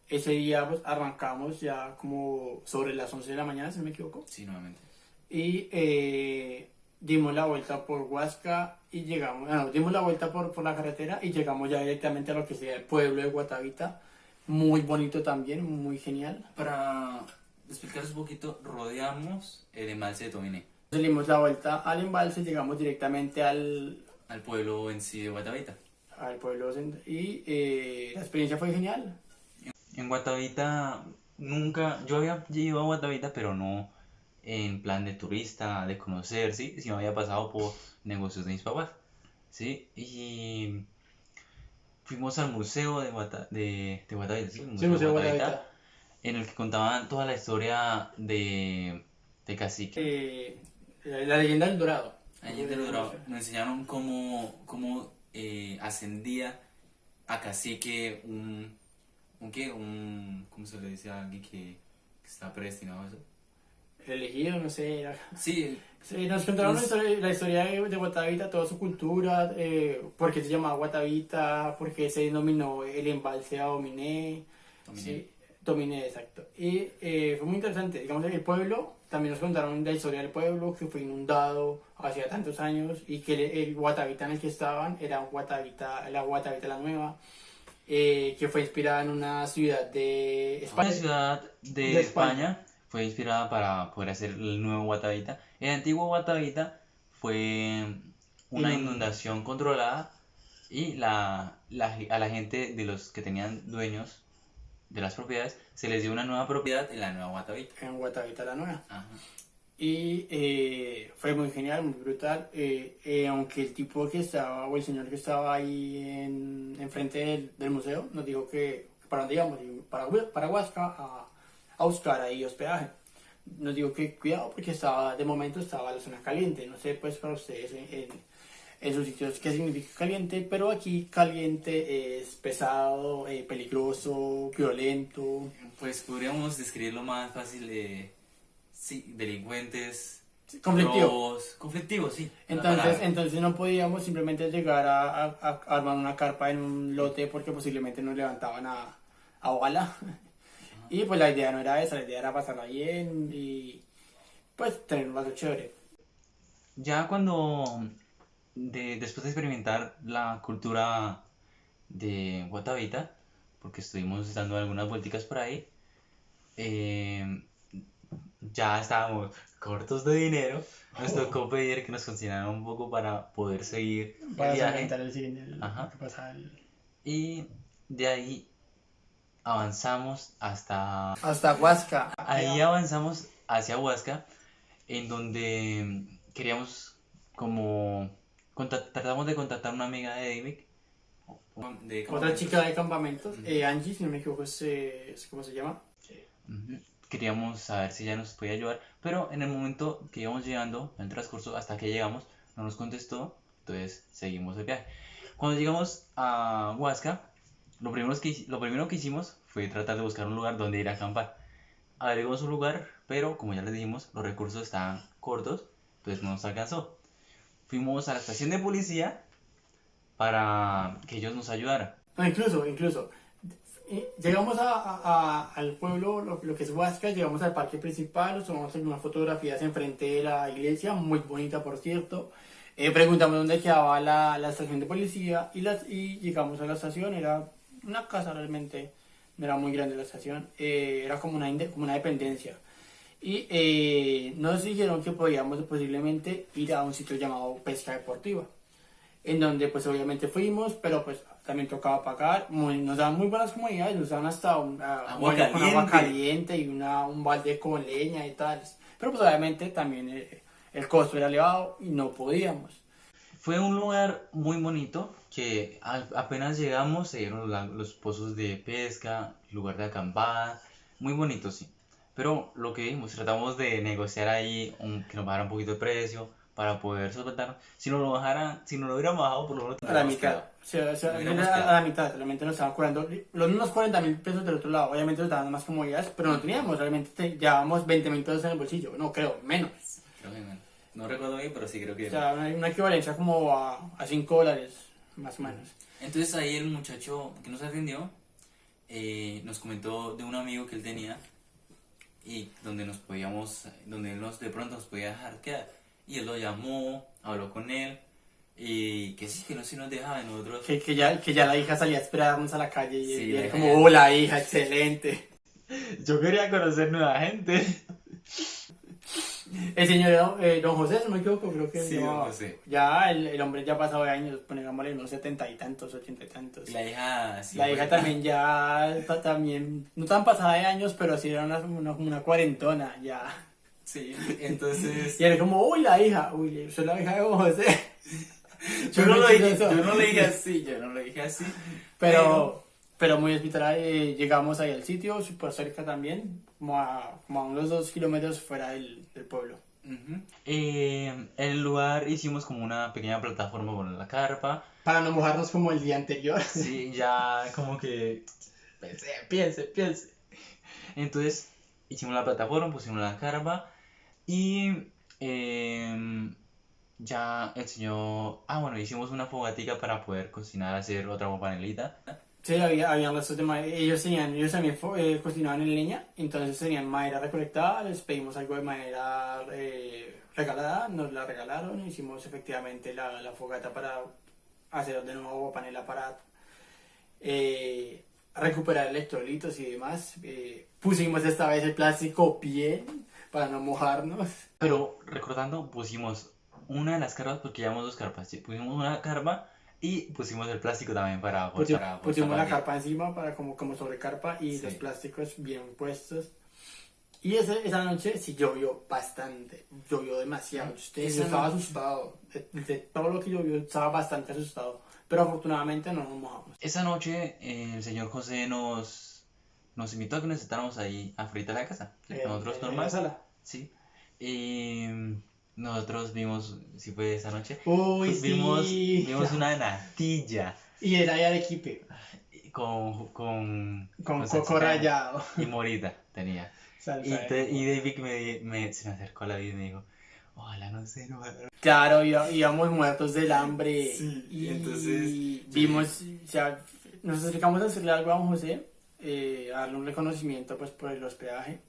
ese día pues, arrancamos ya como sobre las 11 de la mañana, si no me equivoco. Sí, nuevamente. Y dimos la vuelta por Huasca y llegamos, dimos la vuelta por la carretera y llegamos ya directamente a lo que sería el pueblo de Guatavita. Muy bonito también, muy genial. Para explicarles un poquito, rodeamos el embalse de Tominé, Dimos la vuelta al embalse, llegamos directamente al pueblo en sí de Guatavita. pueblo y la experiencia fue genial. En Guatavita yo había ido a Guatavita, pero no en plan de turista, de conocer, ¿sí? Sino había pasado por negocios de mis papás, ¿sí? Y fuimos al museo de Guatavita, ¿sí? El Museo de Guatavita. en el que contaban toda la historia de Cacique. La leyenda del Dorado. Allí en el Dorado nos enseñaron cómo ascendía a cacique ¿cómo se le dice a alguien que está predestinado a eso? El elegido, no sé. Sí, Sí, nos contaron Pues- la historia de Guatavita, toda su cultura, por qué se llamaba Guatavita, por qué se denominó el embalse a Dominé. Dominé. Sí, Tominé, exacto. Y fue muy interesante. Digamos, el pueblo, también nos contaron la historia del pueblo, que fue inundado hacía tantos años y que el Guatavita en el que estaban era un Guatavita, la Guatavita la Nueva, que fue inspirada en una ciudad de Una España. ciudad De de España. España fue inspirada para poder hacer el nuevo Guatavita. El antiguo Guatavita fue una Inund- inundación controlada y a la gente de los que tenían dueños de las propiedades se les dio una nueva propiedad. Propiedad en la nueva Guatavita. En Guatavita la Nueva. Ajá. Y fue muy genial, muy brutal. Aunque el tipo que estaba, o el señor que estaba ahí enfrente del museo, nos dijo que para dónde íbamos, y para Huasca a buscar ahí hospedaje. Nos dijo que cuidado porque estaba, de momento estaba la zona caliente. No sé, pues para ustedes en sus sitios qué significa caliente, pero aquí caliente es pesado, peligroso, violento, Pues podríamos describirlo más fácil de... Sí, delincuentes, conflictivo. robos, conflictivos, sí. la Entonces, palabra. entonces no podíamos simplemente llegar a armar una carpa en un lote porque posiblemente nos levantaban a bala. Y pues la idea no era esa, la idea era pasarla bien y pues tener un rato chévere. Ya cuando, después de experimentar la cultura de Guatavita, porque estuvimos dando algunas vuelticas por ahí, eh, ya estábamos cortos de dinero. Nos tocó pedir que nos consignaran un poco para poder seguir el Para viaje. solventar el siguiente, Ajá. que pasa Y de ahí avanzamos hasta Huasca. ahí avanzamos hacia Huasca, en donde queríamos como tratamos de contactar a una amiga de David. De Otra chica de campamentos, Angie, si no me equivoco, es ¿cómo se llama? Ujú. Queríamos saber si ella nos podía ayudar, pero en el momento que íbamos llegando, en el transcurso hasta que llegamos, no nos contestó, entonces seguimos el viaje. Cuando llegamos a Huasca, lo primero que hicimos fue tratar de buscar un lugar donde ir a acampar. Averiguamos un lugar, pero como ya les dijimos, los recursos estaban cortos, entonces no nos alcanzó. Fuimos a la estación de policía para que ellos nos ayudaran. No, incluso. Llegamos al pueblo, lo que es Huasca, llegamos al parque principal, nos tomamos unas fotografías enfrente de la iglesia, muy bonita por cierto. Preguntamos dónde quedaba la estación de policía y llegamos a la estación, era una casa realmente, no era muy grande la estación, era como como una dependencia. Y nos dijeron que podíamos posiblemente ir a un sitio llamado Pesca Deportiva, en donde pues obviamente fuimos, pero pues también tocaba pagar, nos daban muy buenas comodidades, nos daban hasta Agua baño con agua caliente. caliente y un balde con leña y tal, pero pues obviamente también el costo era elevado y no podíamos. Fue un lugar muy bonito que apenas llegamos se dieron los pozos de pesca, lugar de acampada, muy bonito sí. Pero lo que vimos, tratamos de negociar ahí que nos bajara un poquito de precio para poder solventar. Si nos lo bajaran, si nos lo hubieran bajado, por lo menos A la hubiéramos mitad, quedado. o sea, Hubiéramos a quedado. la mitad, realmente nos estaban cobrando los mismos 40.000 pesos del otro lado, obviamente nos daban más comodidades, pero no teníamos, realmente llevábamos 20.000 pesos en el bolsillo, no creo, menos. Creo que menos. No recuerdo bien, pero sí creo que O sea, una equivalencia como a $5, más o menos. Entonces ahí el muchacho que nos atendió nos comentó de un amigo que él tenía y donde donde él de pronto nos podía dejar quedar. Y él lo llamó, habló con él y que sí, que no, si nos dejaba y nosotros... Que ya la hija salía a esperarnos a la calle y, Sí, y la era hija como, ya- hola hija, excelente. Yo quería conocer nueva gente. El señor don José, si no me equivoco, creo que Sí, no, don José. ya el hombre ya ha pasado de años, ponémosle unos 70 y tantos, 80 y tantos. Y la hija... sí, La hija pues, también ya, también, no tan pasada de años, pero sí era una cuarentona ya. Sí, entonces... Y era como, uy, la hija, uy, soy la hija de don José. Yo no, Muy chistoso. yo no le dije así, yo no le dije así. Pero muy hospitalario, llegamos ahí al sitio, súper cerca también, como a unos 2 kilómetros fuera del pueblo. Ujú. En el lugar hicimos como una pequeña plataforma con la carpa. Para no mojarnos como el día anterior. Sí, ya como que piense. Entonces hicimos la plataforma, pusimos la carpa y ya el señor... Ah, bueno, hicimos una fogatica para poder cocinar, hacer otra panelita. Sí, habían restos de madera. Ellos también cocinaban en leña, entonces tenían madera recolectada, les pedimos algo de madera regalada, nos la regalaron, hicimos efectivamente la fogata para hacer de nuevo panela para recuperar electrolitos y demás. Pusimos esta vez el plástico bien para no mojarnos. Pero recordando, pusimos una de las carpas porque llevamos dos carpas. ¿Sí? Pusimos una carpa y pusimos el plástico también para Pusimos la taparle. carpa encima para como sobrecarpa y Sí. los plásticos bien puestos. Y esa noche sí llovió bastante, llovió demasiado. Yo estaba asustado, de todo lo que llovió estaba bastante asustado, pero afortunadamente no nos mojamos. Esa noche el señor José nos invitó a que nos sentáramos ahí afuera de la casa. ¿Sí? Nosotros En la normal. sala. Sí. Y nosotros vimos, si fue esa noche, Uy, sí. vimos una natilla Y era de Arequipe, con con salsa coco de caña rallado. y morita tenía. Salsa de Y coco. David se me acercó a la vida y me dijo, ojalá no se nos Claro, íbamos muertos del hambre. Sí, y entonces, vimos, o sea, nos acercamos a hacerle algo a don José, a darle un reconocimiento pues por el hospedaje.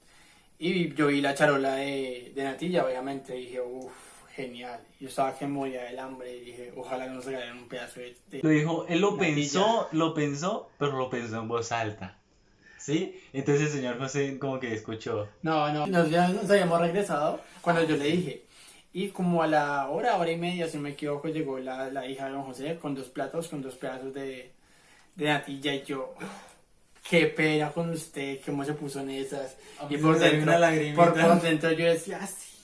Y yo vi la charola de natilla, obviamente, y dije, uff, genial. Yo estaba que moría del hambre y dije, ojalá nos regalen un pedazo de Lo dijo, él natilla. lo pensó, pero lo pensó en voz alta. ¿Sí? Entonces el señor José como que escuchó. No, ya nos habíamos regresado cuando yo le dije. Y como a la hora y media, si no me equivoco, llegó la hija de don José con dos platos, con dos pedazos de natilla y yo, qué pena con usted, cómo se puso en esas. A mí Y se me salió una lagrimita. por dentro yo decía, sí,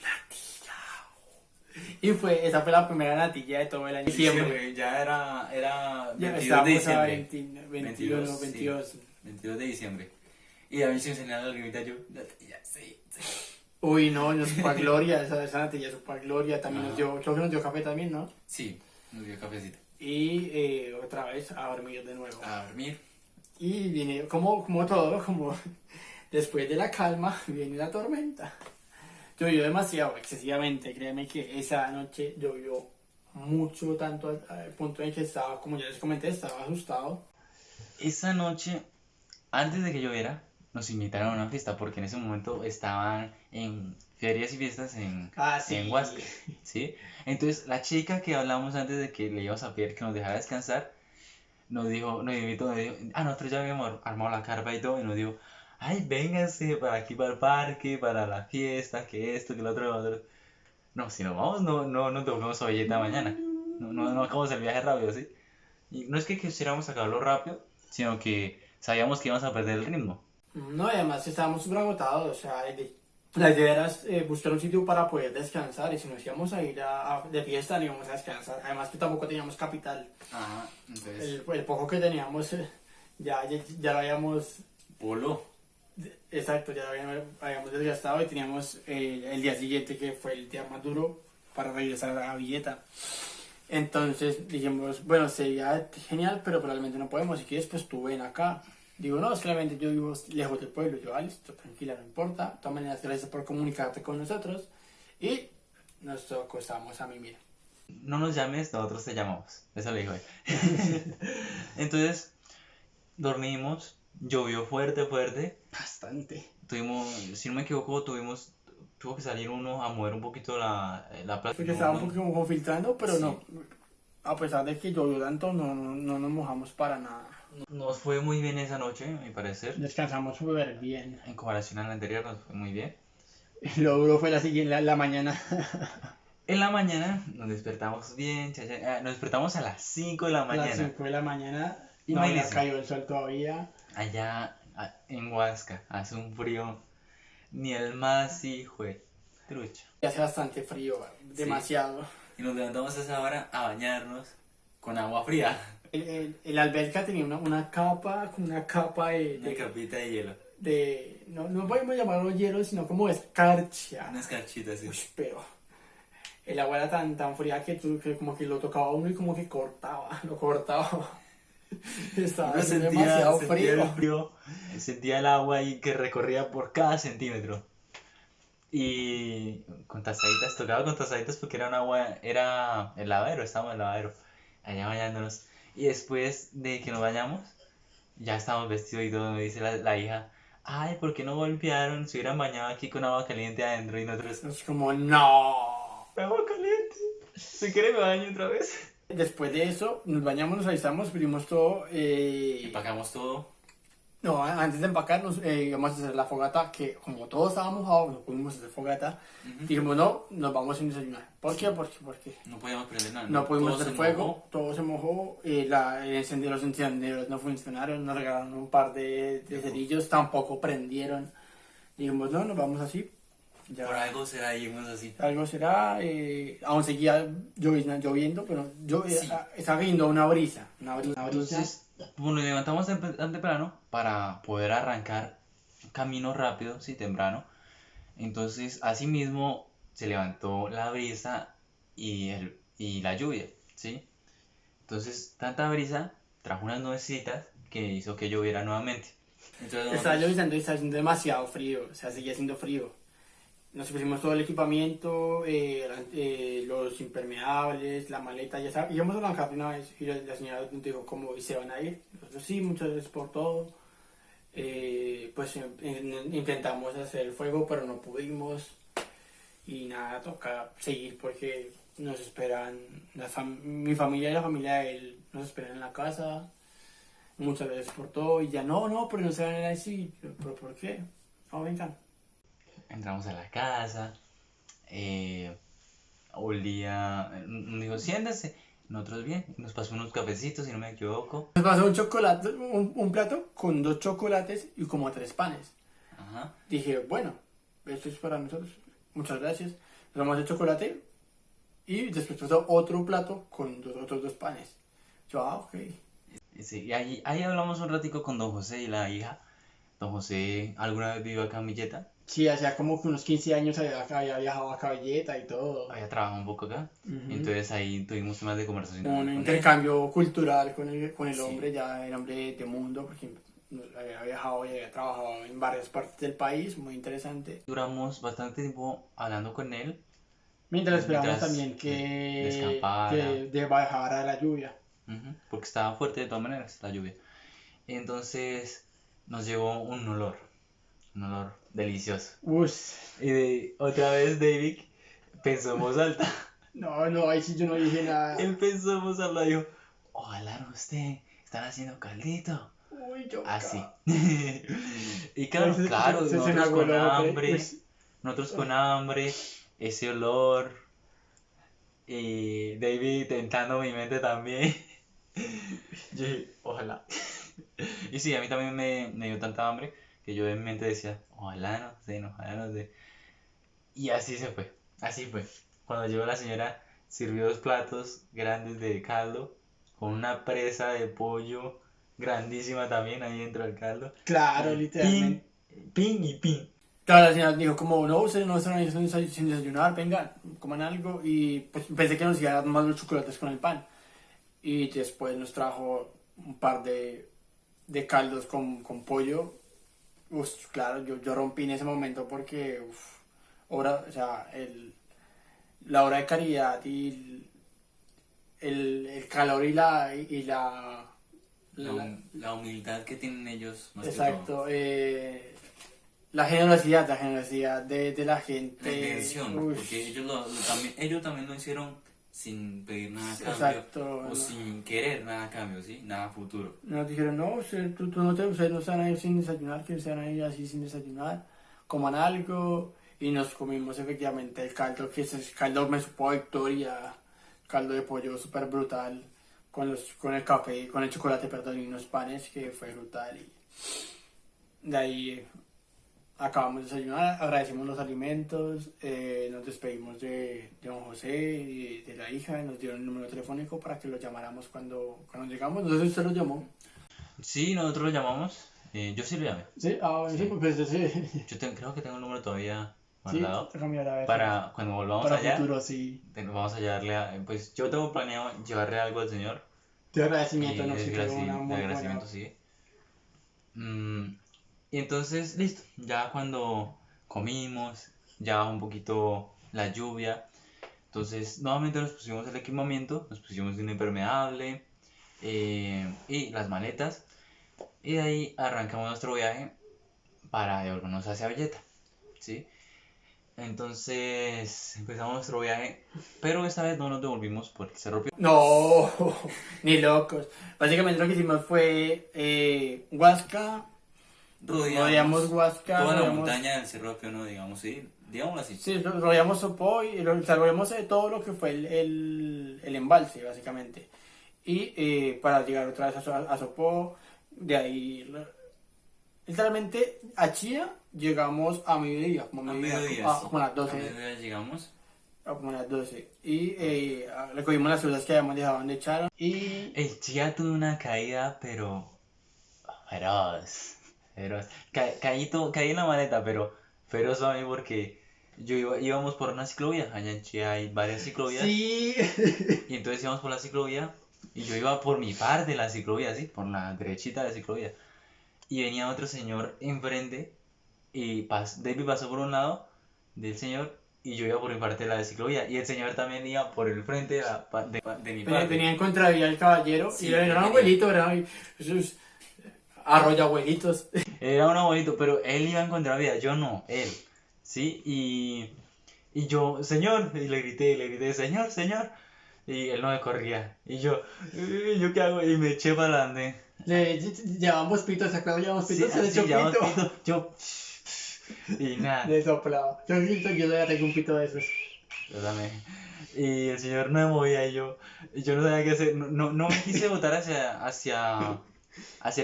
natilla. Y esa fue la primera natilla de todo el año. Diciembre. Ya era Ya 22 de estábamos a diciembre. 21, 22. Sí, 22 de diciembre. Y a mí se me salió la lagrimita yo. Sí. Uy, no, nos supo a gloria, esa natilla supo a gloria. También nos Ajá. dio, creo que nos dio café también, ¿no? Sí, nos dio cafecito. Y otra vez a dormir de nuevo. A dormir. Y viene, como todo, como después de la calma, viene la tormenta. Llovió demasiado, excesivamente. Créeme que esa noche llovió mucho, tanto al punto en que estaba, como ya les comenté, estaba asustado. Esa noche, antes de que lloviera, nos invitaron a una fiesta porque en ese momento estaban en ferias y fiestas en Huasca, ¿sí? Entonces la chica que hablamos antes de que le íbamos a pedir que nos dejara descansar, nos invitó, nosotros ya habíamos armado la carpa y todo, y nos dijo, ay, vénganse para aquí, para el parque, para la fiesta, que esto, que lo otro. No, si nos vamos, no nos devolvemos a Villeta mañana. No acabamos el viaje rápido, ¿sí? Y no es que quisiéramos acabarlo rápido, sino que sabíamos que íbamos a perder el ritmo. No, y además estábamos súper agotados, o sea, la idea era buscar un sitio para poder descansar y si nos íbamos a ir de fiesta no íbamos a descansar, además que tampoco teníamos capital, Ajá, entonces. el poco que teníamos ya lo habíamos, Polo. exacto, ya lo habíamos desgastado y teníamos el día siguiente que fue el día más duro para regresar a Villeta. Entonces dijimos, bueno, sería genial, pero probablemente no podemos, si quieres pues tú ven acá. Digo, no, solamente yo vivo lejos del pueblo. Yo, listo, tranquila, no importa. De todas maneras, gracias por comunicarte con nosotros. Y nos acostamos a mimir. No nos llames, nosotros te llamamos. Eso le dijo él. Entonces, dormimos, llovió fuerte. Bastante. Tuvimos, si no me equivoco, tuvo que salir uno a mover un poquito la plaza. Porque estaba un poco como filtrando, pero Sí. no. A pesar de que llovió tanto, no nos mojamos para nada. Nos fue muy bien esa noche, a mi parecer. Descansamos súper bien. En comparación a la anterior, nos fue muy bien. Lo duro fue la mañana. En la mañana nos despertamos bien, nos despertamos a las 5 de la A las mañana. 5 de la mañana. Y No había imagínense. caído el sol todavía. Allá en Huasca hace un frío, ni el más hijo de trucha. Y hace bastante frío, demasiado. Y nos levantamos a esa hora a bañarnos con agua fría. El alberca tenía una capa, una capa Una capita de hielo. no podemos llamarlo hielo, sino como escarcha. Unas carchitas así. Uy, pero el agua era tan fría que como que lo tocaba uno y como que lo cortaba. Estaba Uno haciendo demasiado sentía el frío. frío, sentía el agua ahí que recorría por cada centímetro. Y con tocaba con tazaditas porque era un agua, era el lavadero, estábamos en el lavadero, allá bañándonos. Y después de que nos bañamos, ya estamos vestidos y todo, me dice la hija, ay, ¿por qué no golpearon? Se hubieran bañado aquí con agua caliente adentro y nosotros, Es como, no. agua caliente. Si quiere me baño otra vez. Después de eso, nos bañamos, nos alistamos, pedimos todo. Empacamos todo. No, antes de empacarnos, íbamos a hacer la fogata, que como todos estábamos mojados, no pudimos hacer fogata. Ujú. Dijimos, no, nos vamos sin desayunar. ¿Por qué? Porque No podíamos prender nada. no pudimos Todo hacer se fuego, mojó. todo se mojó, los encendedores no funcionaron, nos regalaron un par de cerillos, tampoco prendieron. Dijimos, no, nos vamos así. Ya. Por algo será irnos así. Algo será, aún seguía lloviendo, pero Sí. estaba cayendo una brisa. Entonces, pues, nos levantamos tan temprano para poder arrancar camino rápido, sí, temprano. Entonces, asimismo, se levantó la brisa y la lluvia, ¿sí? Entonces, tanta brisa trajo unas nubecitas que hizo que lloviera nuevamente. Entonces, Estaba nosotros- lloviendo y estaba haciendo demasiado frío, o sea, seguía haciendo frío. Nos pusimos todo el equipamiento, los impermeables, la maleta, ya sabes, íbamos a arrancar de una vez y la señora nos dijo, ¿cómo y se van a ir? Nosotros sí, muchas gracias por todo. Pues intentamos hacer el fuego, pero no pudimos. Y nada, toca seguir porque nos esperan, mi familia y la familia de él nos esperan en la casa. Muchas gracias por todo. Y ya, no, pero no se van a ir así. ¿Pero por qué? No, vengan. Entramos a la casa, olía, nos dijo, siéntese. Nosotros bien, nos pasó unos cafecitos, si no me equivoco. Nos pasó un chocolate, un plato con 2 chocolates y como 3 panes. Ajá. Dije, bueno, esto es para nosotros. Muchas gracias. Nos damos el chocolate y después pasó otro plato con otros 2 panes. Yo, ok. Sí, y ahí hablamos un ratico con don José y la hija. Don José alguna vez vivió acá en Villeta, Sí, hacía como que unos 15 años había viajado a Cabelleta y todo. había trabajado un poco acá. Ujú. Entonces ahí tuvimos temas de conversación. Un con él. intercambio cultural con el Sí. hombre, ya era hombre de mundo, porque había viajado y había trabajado en varias partes del país, muy interesante. Duramos bastante tiempo hablando con él. Mientras esperamos Mientras también que descampara. de bajara la lluvia. Porque estaba fuerte de todas maneras la lluvia. Entonces nos llegó un olor delicioso. Y otra vez David pensó en voz alta. No, ahí sí yo no dije nada. Él pensó en voz alta, dijo, ojalá no están haciendo caldito. Uy, yo Así. Y claro, Se- claro, se nosotros enagüó con el ojo, hambre, pues. nosotros con hambre, ese olor, y David tentando mi mente también. Yo dije, ojalá. Y sí, a mí también me dio tanta hambre que yo en mi mente decía, ojalá no sé. Y así se fue, así fue. Cuando llegó la señora, sirvió 2 platos grandes de caldo con una presa de pollo grandísima también ahí dentro del caldo. Claro, Y literalmente. pin y pin. Claro, la señora dijo como, no, ustedes no están ahí sin desayunar, vengan, coman algo. Y pues pensé que nos iba a dar más los chocolates con el pan. Y después nos trajo un par de caldos con pollo. Claro, yo rompí en ese momento porque, o sea, la hora de caridad y el calor y la La humildad que tienen ellos, más que todo. exacto, la generosidad de la gente. La intención, Uf, porque ellos también lo hicieron sin pedir nada a cambio. exacto, O no. sin querer nada a cambio, ¿sí? Nada a futuro. Nos dijeron, no, ustedes no están ahí sin desayunar, que están ahí así sin desayunar, coman algo. Y nos comimos efectivamente el caldo, que ese caldo me supo a victoria, caldo de pollo súper brutal, con el café, con el chocolate, perdón, y unos panes, que fue brutal. Y de ahí acabamos de desayunar, agradecimos los alimentos, nos despedimos de don José y de la hija, nos dieron el número telefónico para que lo llamáramos cuando llegamos. No sé si usted lo llamó. Sí, nosotros lo llamamos. Yo sí lo llamé. Sí, bueno, sí, pues sí. Creo que tengo el número todavía Sí, guardado. toca mirar a ver. Para cuando volvamos Para allá, futuro, sí. vamos a llevarle pues yo tengo planeado llevarle algo al señor. De agradecimiento, Y no de sé, creo una de muy agradecimiento, buena. sí. Y entonces, listo. Ya cuando comimos, ya bajó un poquito la lluvia. Entonces, nuevamente nos pusimos el equipamiento, nos pusimos un impermeable, y las maletas. Y de ahí arrancamos nuestro viaje para devolvernos hacia Villeta, ¿sí? Entonces empezamos nuestro viaje, pero esta vez no nos devolvimos por el Cerro Pío. No, ni locos. Básicamente lo que hicimos fue Huasca, rodeamos Huasca, toda la rodeamos, montaña del Cerro Piono, digamos, sí, digámoslo así. sí, rodeamos Sopó y o sea, rodeamos todo lo que fue el embalse, básicamente. Y para llegar otra vez a Sopó, de ahí, literalmente a Chía llegamos a mediodía, como A a mediodía, mediodía, sí. como a las A 12. mediodía llegamos. Como a las 12. Y recogimos las cosas que habíamos dejado donde echaron. Y El Chía tuvo una caída, pero feroz, feroz. Caí en la maleta, pero feroz a mí porque íbamos por una ciclovía. Allá en Chía hay varias ciclovías. sí. Y entonces íbamos por la ciclovía y yo iba por mi parte de la ciclovía, ¿sí? Por la derechita de la ciclovía. Y venía otro señor enfrente y David pasó por un lado del señor y yo iba por mi parte de la ciclovía. Y el señor también iba por el frente de mi parte. Venía en contravía el caballero. Sí, y era un venía. abuelito, eran esos arroyo abuelitos. Era un abuelito, pero él iba en contravía, yo no, él. ¿Sí? Y yo, señor, y le grité, señor, señor. Y él no me corría. Y yo qué hago? Y me eché para adelante. Llevamos pitos, ¿se acuerdan? Llevamos Sí, pitos, se le así, echó ya pito. pito, yo y nada, Le soplaba. Yo ya tengo un pito de esos. yo también. Y el señor no me movía y yo no sabía qué hacer. No me quise botar hacia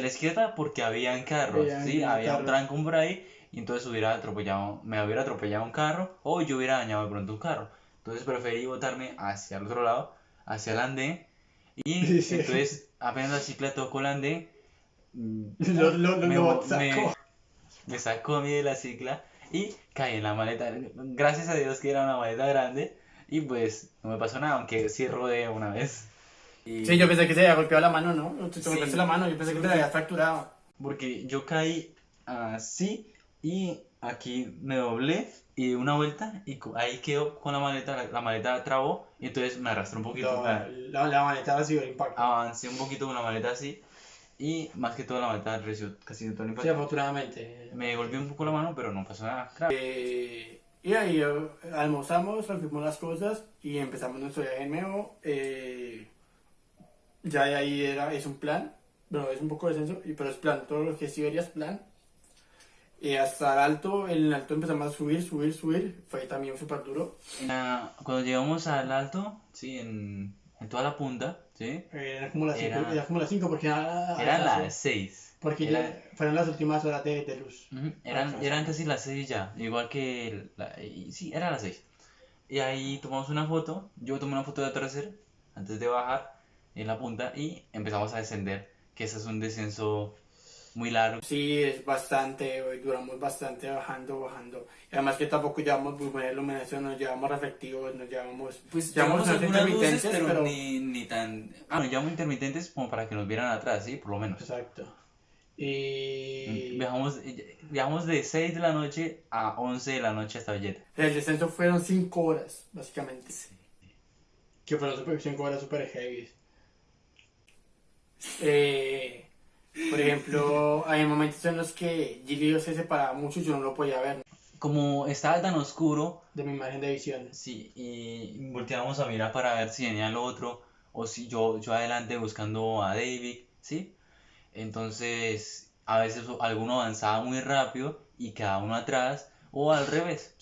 la izquierda porque habían carros, ¿sí? Había un carros. trancón por ahí y entonces me hubiera atropellado un carro o yo hubiera dañado de pronto un carro. Entonces preferí botarme hacia el otro lado, hacia el andén. Y Sí. entonces apenas la cicla tocó el andén, Lo me, sacó. me sacó a mí de la cicla y caí en la maleta. Gracias a Dios que era una maleta grande y pues no me pasó nada, aunque sí rodé una vez. Y Sí, yo pensé que se había golpeado la mano, ¿no? Te Sí. golpeaste la mano, yo pensé que te la había fracturado. porque yo caí así y aquí me doblé y di una vuelta y ahí quedó con la maleta trabó y entonces me arrastró un poquito. La maleta recibió el impacto. Avancé un poquito con la maleta así y más que todo la maleta recibió casi todo el Sí, impacto. afortunadamente. Me golpeé un poco la mano, pero no pasó nada grave. Y ahí almorzamos, recogimos las cosas y empezamos nuestro viaje de nuevo. Ya de ahí es un plan, bueno, es un poco de descenso, pero es plan, todo lo que es Siberia es plan. Hasta en el alto empezamos a subir, fue también súper duro. Cuando llegamos al alto, sí, en toda la punta, ¿sí? Era como las 5, Era- 5 porque Eran las 6. porque ya fueron las últimas horas de luz. Eran casi las 6 ya, igual que sí, eran las 6. Y ahí tomamos una foto, yo tomé una foto de atardecer antes de bajar en la punta y empezamos a descender, que ese es un descenso muy largo. Sí, es bastante, duramos bastante bajando. Y además que tampoco llevamos muy buena iluminación, nos llevamos reflectivos, nos llevamos... Pues llevamos llevamos unos algunas luces, intermitentes, pero ni tan... Bueno, llevamos intermitentes como para que nos vieran atrás, ¿sí? Por lo menos. Exacto. Y... Viajamos de 6 de la noche a 11 de la noche hasta Villeta. El descenso fueron 5 horas, básicamente. Que fueron 5 horas super heavy. Por ejemplo, hay momentos en los que Gilio se separaba mucho y yo no lo podía ver Como estaba tan oscuro, de mi imagen de visión. sí, y volteábamos a mirar para ver si venía el otro, o si yo adelante buscando a David, ¿sí? Entonces, a veces alguno avanzaba muy rápido y quedaba uno atrás, o al revés.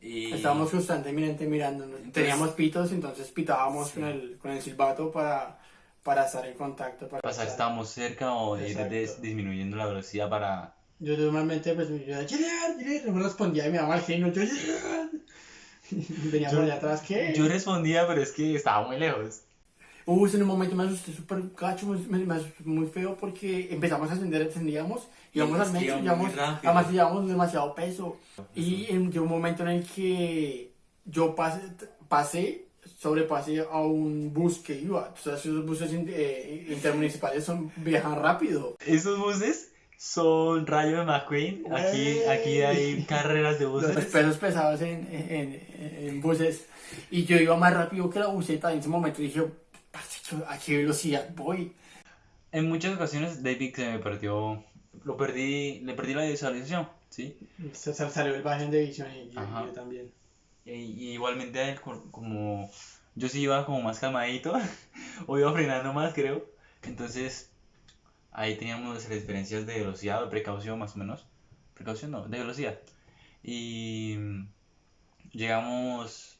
Y... Estábamos constantemente mirándonos. Teníamos pitos, entonces pitábamos Sí. con el silbato para estar en contacto. Para Pasar si estar- estábamos cerca o ir Exacto. disminuyendo la velocidad para... Yo normalmente pues yo decía, Gillian, no me respondía y me daba el genio, yo Gillian. Venía por allá atrás, ¿qué? Yo respondía, pero es que estaba muy lejos. En un momento me asusté súper gacho, me asusté muy feo porque empezamos a ascender, descendíamos, íbamos al es que metro, íbamos muy íbamos, rápido. además llevábamos demasiado peso. Y llegó un momento en el que yo sobrepasé a un bus que iba. O sea, esos buses intermunicipales viajan rápido. Esos buses son Rayo de McQueen. Aquí hay carreras de Los buses. pesos pesados en buses. Y yo iba más rápido que la buseta. En ese momento dije, "Parce, ¿a qué velocidad voy?" En muchas ocasiones David se me perdió, le perdí la visualización, ¿sí? Salió el bajen de visión y Ajá. yo también. Y igualmente a él, como yo sí iba como más calmadito, o iba frenando más, creo. Entonces, ahí teníamos las diferencias de velocidad o de precaución más o menos. Precaución no, de velocidad. Y llegamos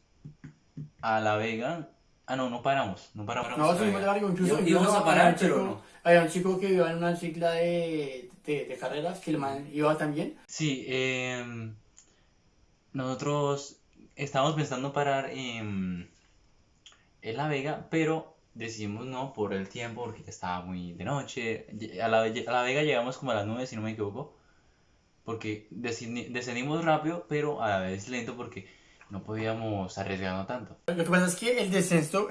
a La Vega. Ah, no, no paramos, no paramos. No, Vamos a seguimos de ver. largo, incluso, Íbamos a parar, pero no. había un chico que iba en una cicla de carreras, que el man iba también. Sí, nosotros estábamos pensando parar en La Vega, pero decidimos no por el tiempo, porque ya estaba muy de noche. A La Vega llegamos como a las 9, si no me equivoco, porque descendimos rápido, pero a la vez lento porque no podíamos arriesgarnos tanto. Lo que pasa es que el descenso,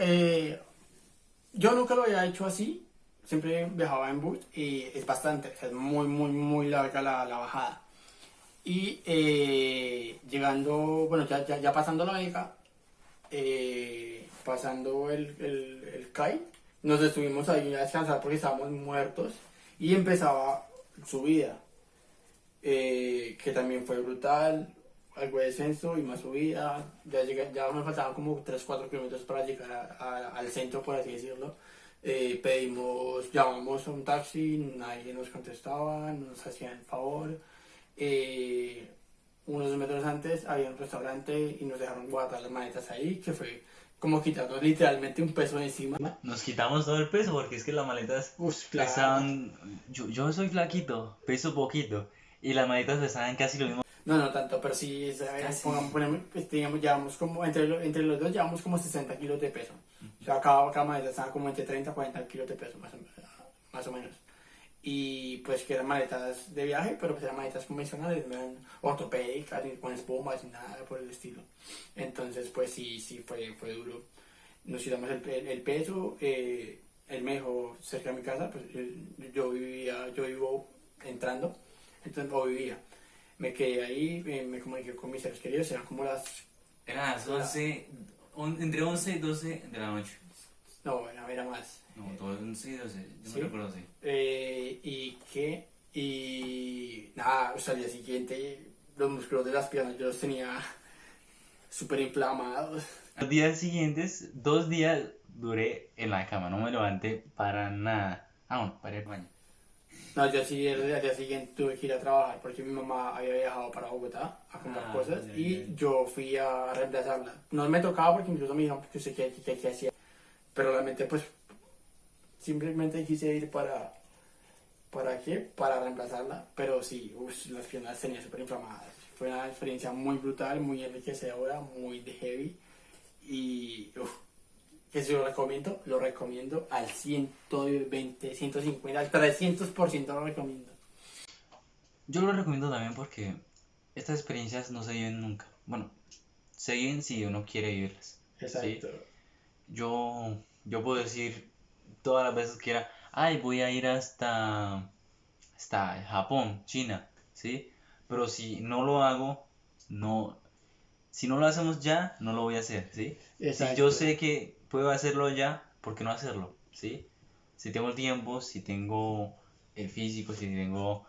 yo nunca lo había hecho así, siempre viajaba en bus y es bastante, es muy, muy, muy larga la bajada. Y llegando, bueno, ya pasando la Vega, pasando el CAI, nos estuvimos ahí a descansar porque estábamos muertos y empezaba subida, que también fue brutal, algo de descenso y más subida. Ya me faltaban como 3-4 kilómetros para llegar al centro, por así decirlo. Llamamos a un taxi, nadie nos contestaba, no nos hacían el favor. Unos metros antes había un restaurante y nos dejaron guardar las maletas ahí, que fue como quitarnos literalmente un peso de encima. Nos quitamos todo el peso porque es que las maletas Uf, claro. pesaban. Yo soy flaquito, peso poquito. Y las maletas pesaban casi lo mismo. No tanto, pero sí, Casi. llevamos como, entre los dos llevamos como 60 kilos de peso. O sea, cada maleta estaba como entre 30 y 40 kilos de peso, más o menos. Y pues que eran maletas de viaje, pero pues eran maletas convencionales, no eran ortopédicas, ni con espumas, ni nada por el estilo. Entonces, pues sí, fue duro. Nos quitamos el peso, él me dejó cerca de mi casa, pues yo vivo entrando, entonces, o vivía. Me quedé ahí, me comuniqué con mis seres queridos, eran como Eran las 11, entre 11 y 12 de la noche. no, era más. No, 11 y 12, yo ¿Sí? me recuerdo así. Y nada, o sea, al día siguiente los músculos de las piernas yo los tenía súper inflamados. Los días siguientes, 2 días duré en la cama, no me levanté para nada. Ah, bueno, para ir al baño. No, yo sí, el día siguiente tuve que ir a trabajar porque mi mamá había viajado para Bogotá a comprar cosas ya, y ya. yo fui a reemplazarla. No me tocaba porque incluso me dijeron que sé qué hacía, pero realmente pues simplemente quise ir ¿para qué? Para reemplazarla, pero sí, las piernas tenía súper inflamadas. Fue una experiencia muy brutal, muy enriquecedora, muy de heavy y que si lo recomiendo al 120, 150, al 300% lo recomiendo. Yo lo recomiendo también porque estas experiencias no se viven nunca. Bueno, se viven si uno quiere vivirlas. ¿Sí? Yo puedo decir todas las veces que quiera, ay, voy a ir hasta Japón, China, ¿sí? Pero si no lo hago, no, si no lo hacemos ya, no lo voy a hacer, ¿sí? Si Exacto. yo sé que puedo hacerlo ya, ¿por qué no hacerlo? ¿Sí? Si tengo el tiempo, si tengo el físico, si tengo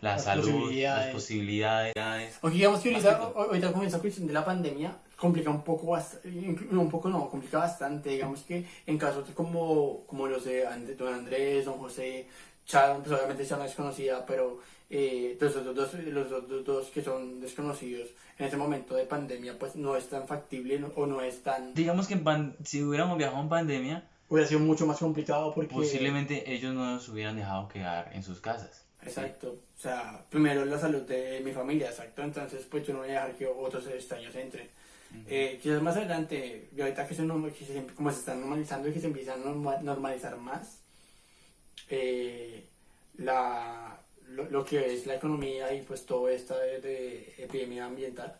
la Las salud, posibilidades. las posibilidades. Aunque digamos que Más ahorita, que todo. ahorita con esa cuestión de la pandemia complica un poco, un poco no, complica bastante. Digamos que en casos como los de Don Andrés, Don José, Chad, pues obviamente Chad no es conocida, pero los dos que son desconocidos en ese momento de pandemia, pues no es tan factible o no es tan... Digamos que si hubiéramos viajado en pandemia, Hubiera sido mucho más complicado porque... posiblemente ellos no nos hubieran dejado quedar en sus casas. Exacto, o sea, primero la salud de mi familia, exacto, entonces pues yo no voy a dejar que otros extraños entren. Quizás más adelante, y ahorita como se están normalizando y que se empiezan a normalizar más, lo que es la economía y pues todo esto de epidemia ambiental,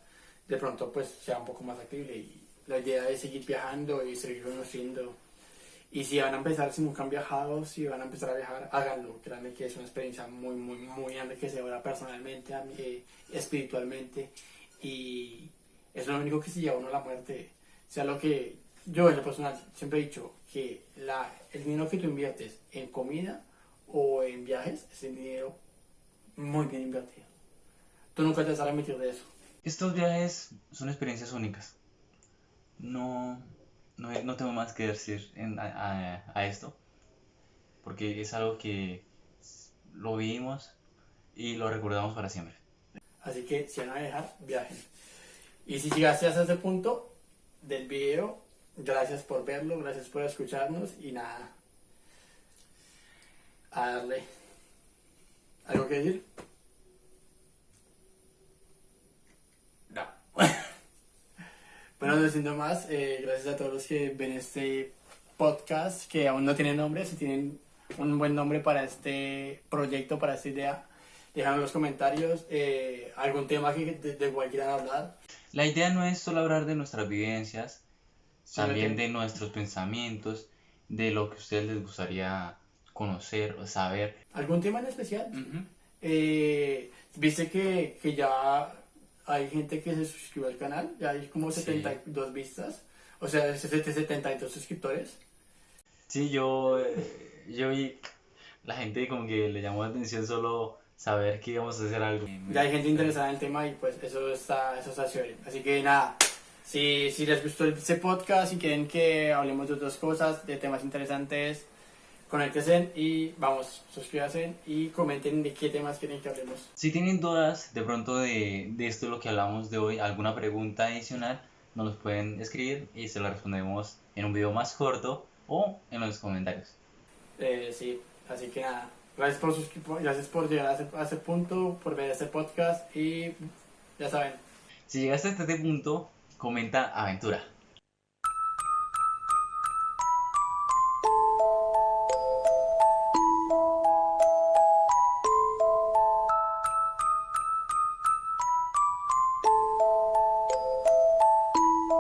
de pronto pues sea un poco más factible y la idea es seguir viajando y seguir conociendo. Y si van a empezar, si nunca han viajado, si van a empezar a viajar, háganlo. Créanme que es una experiencia muy, muy, muy enriquecedora personalmente, espiritualmente. Y es lo único que se lleva a uno a la muerte. O sea, lo que yo en lo personal siempre he dicho, que el dinero que tú inviertes en comida o en viajes, es un dinero muy bien invertido. Tú nunca te vas a arrepentir de eso. Estos viajes son experiencias únicas. No tengo más que decir a esto, porque es algo que lo vivimos y lo recordamos para siempre. Así que si van a viajar, viajen. Y si llegaste hasta ese punto del video, gracias por verlo, gracias por escucharnos y nada, a darle. ¿Algo que decir? No. Bueno, no siendo más, gracias a todos los que ven este podcast, que aún no tienen nombre, si tienen un buen nombre para este proyecto, para esta idea, déjame en los comentarios algún tema de cual quieran hablar. La idea no es solo hablar de nuestras vivencias, Sino también que- de nuestros pensamientos, de lo que a ustedes les gustaría conocer o saber. ¿Algún tema en especial? Ujú. Viste que ya hay gente que se suscribió al canal, ya hay como Sí. 72 vistas, o sea, 72 suscriptores. Sí, yo vi la gente como que le llamó la atención solo saber que íbamos a hacer algo. Ya hay gente interesada en el tema y pues eso está chévere. Así que nada, si les gustó ese podcast y quieren que hablemos de otras cosas, de temas interesantes, conéctense y vamos, suscríbanse y comenten de qué temas quieren que hablemos. Si tienen dudas de pronto de esto, lo que hablamos de hoy, alguna pregunta adicional, nos los pueden escribir y se la respondemos en un video más corto o en los comentarios. Sí, así que nada, gracias por llegar a ese punto, por ver este podcast y ya saben. Si llegaste hasta este punto, comenta aventura.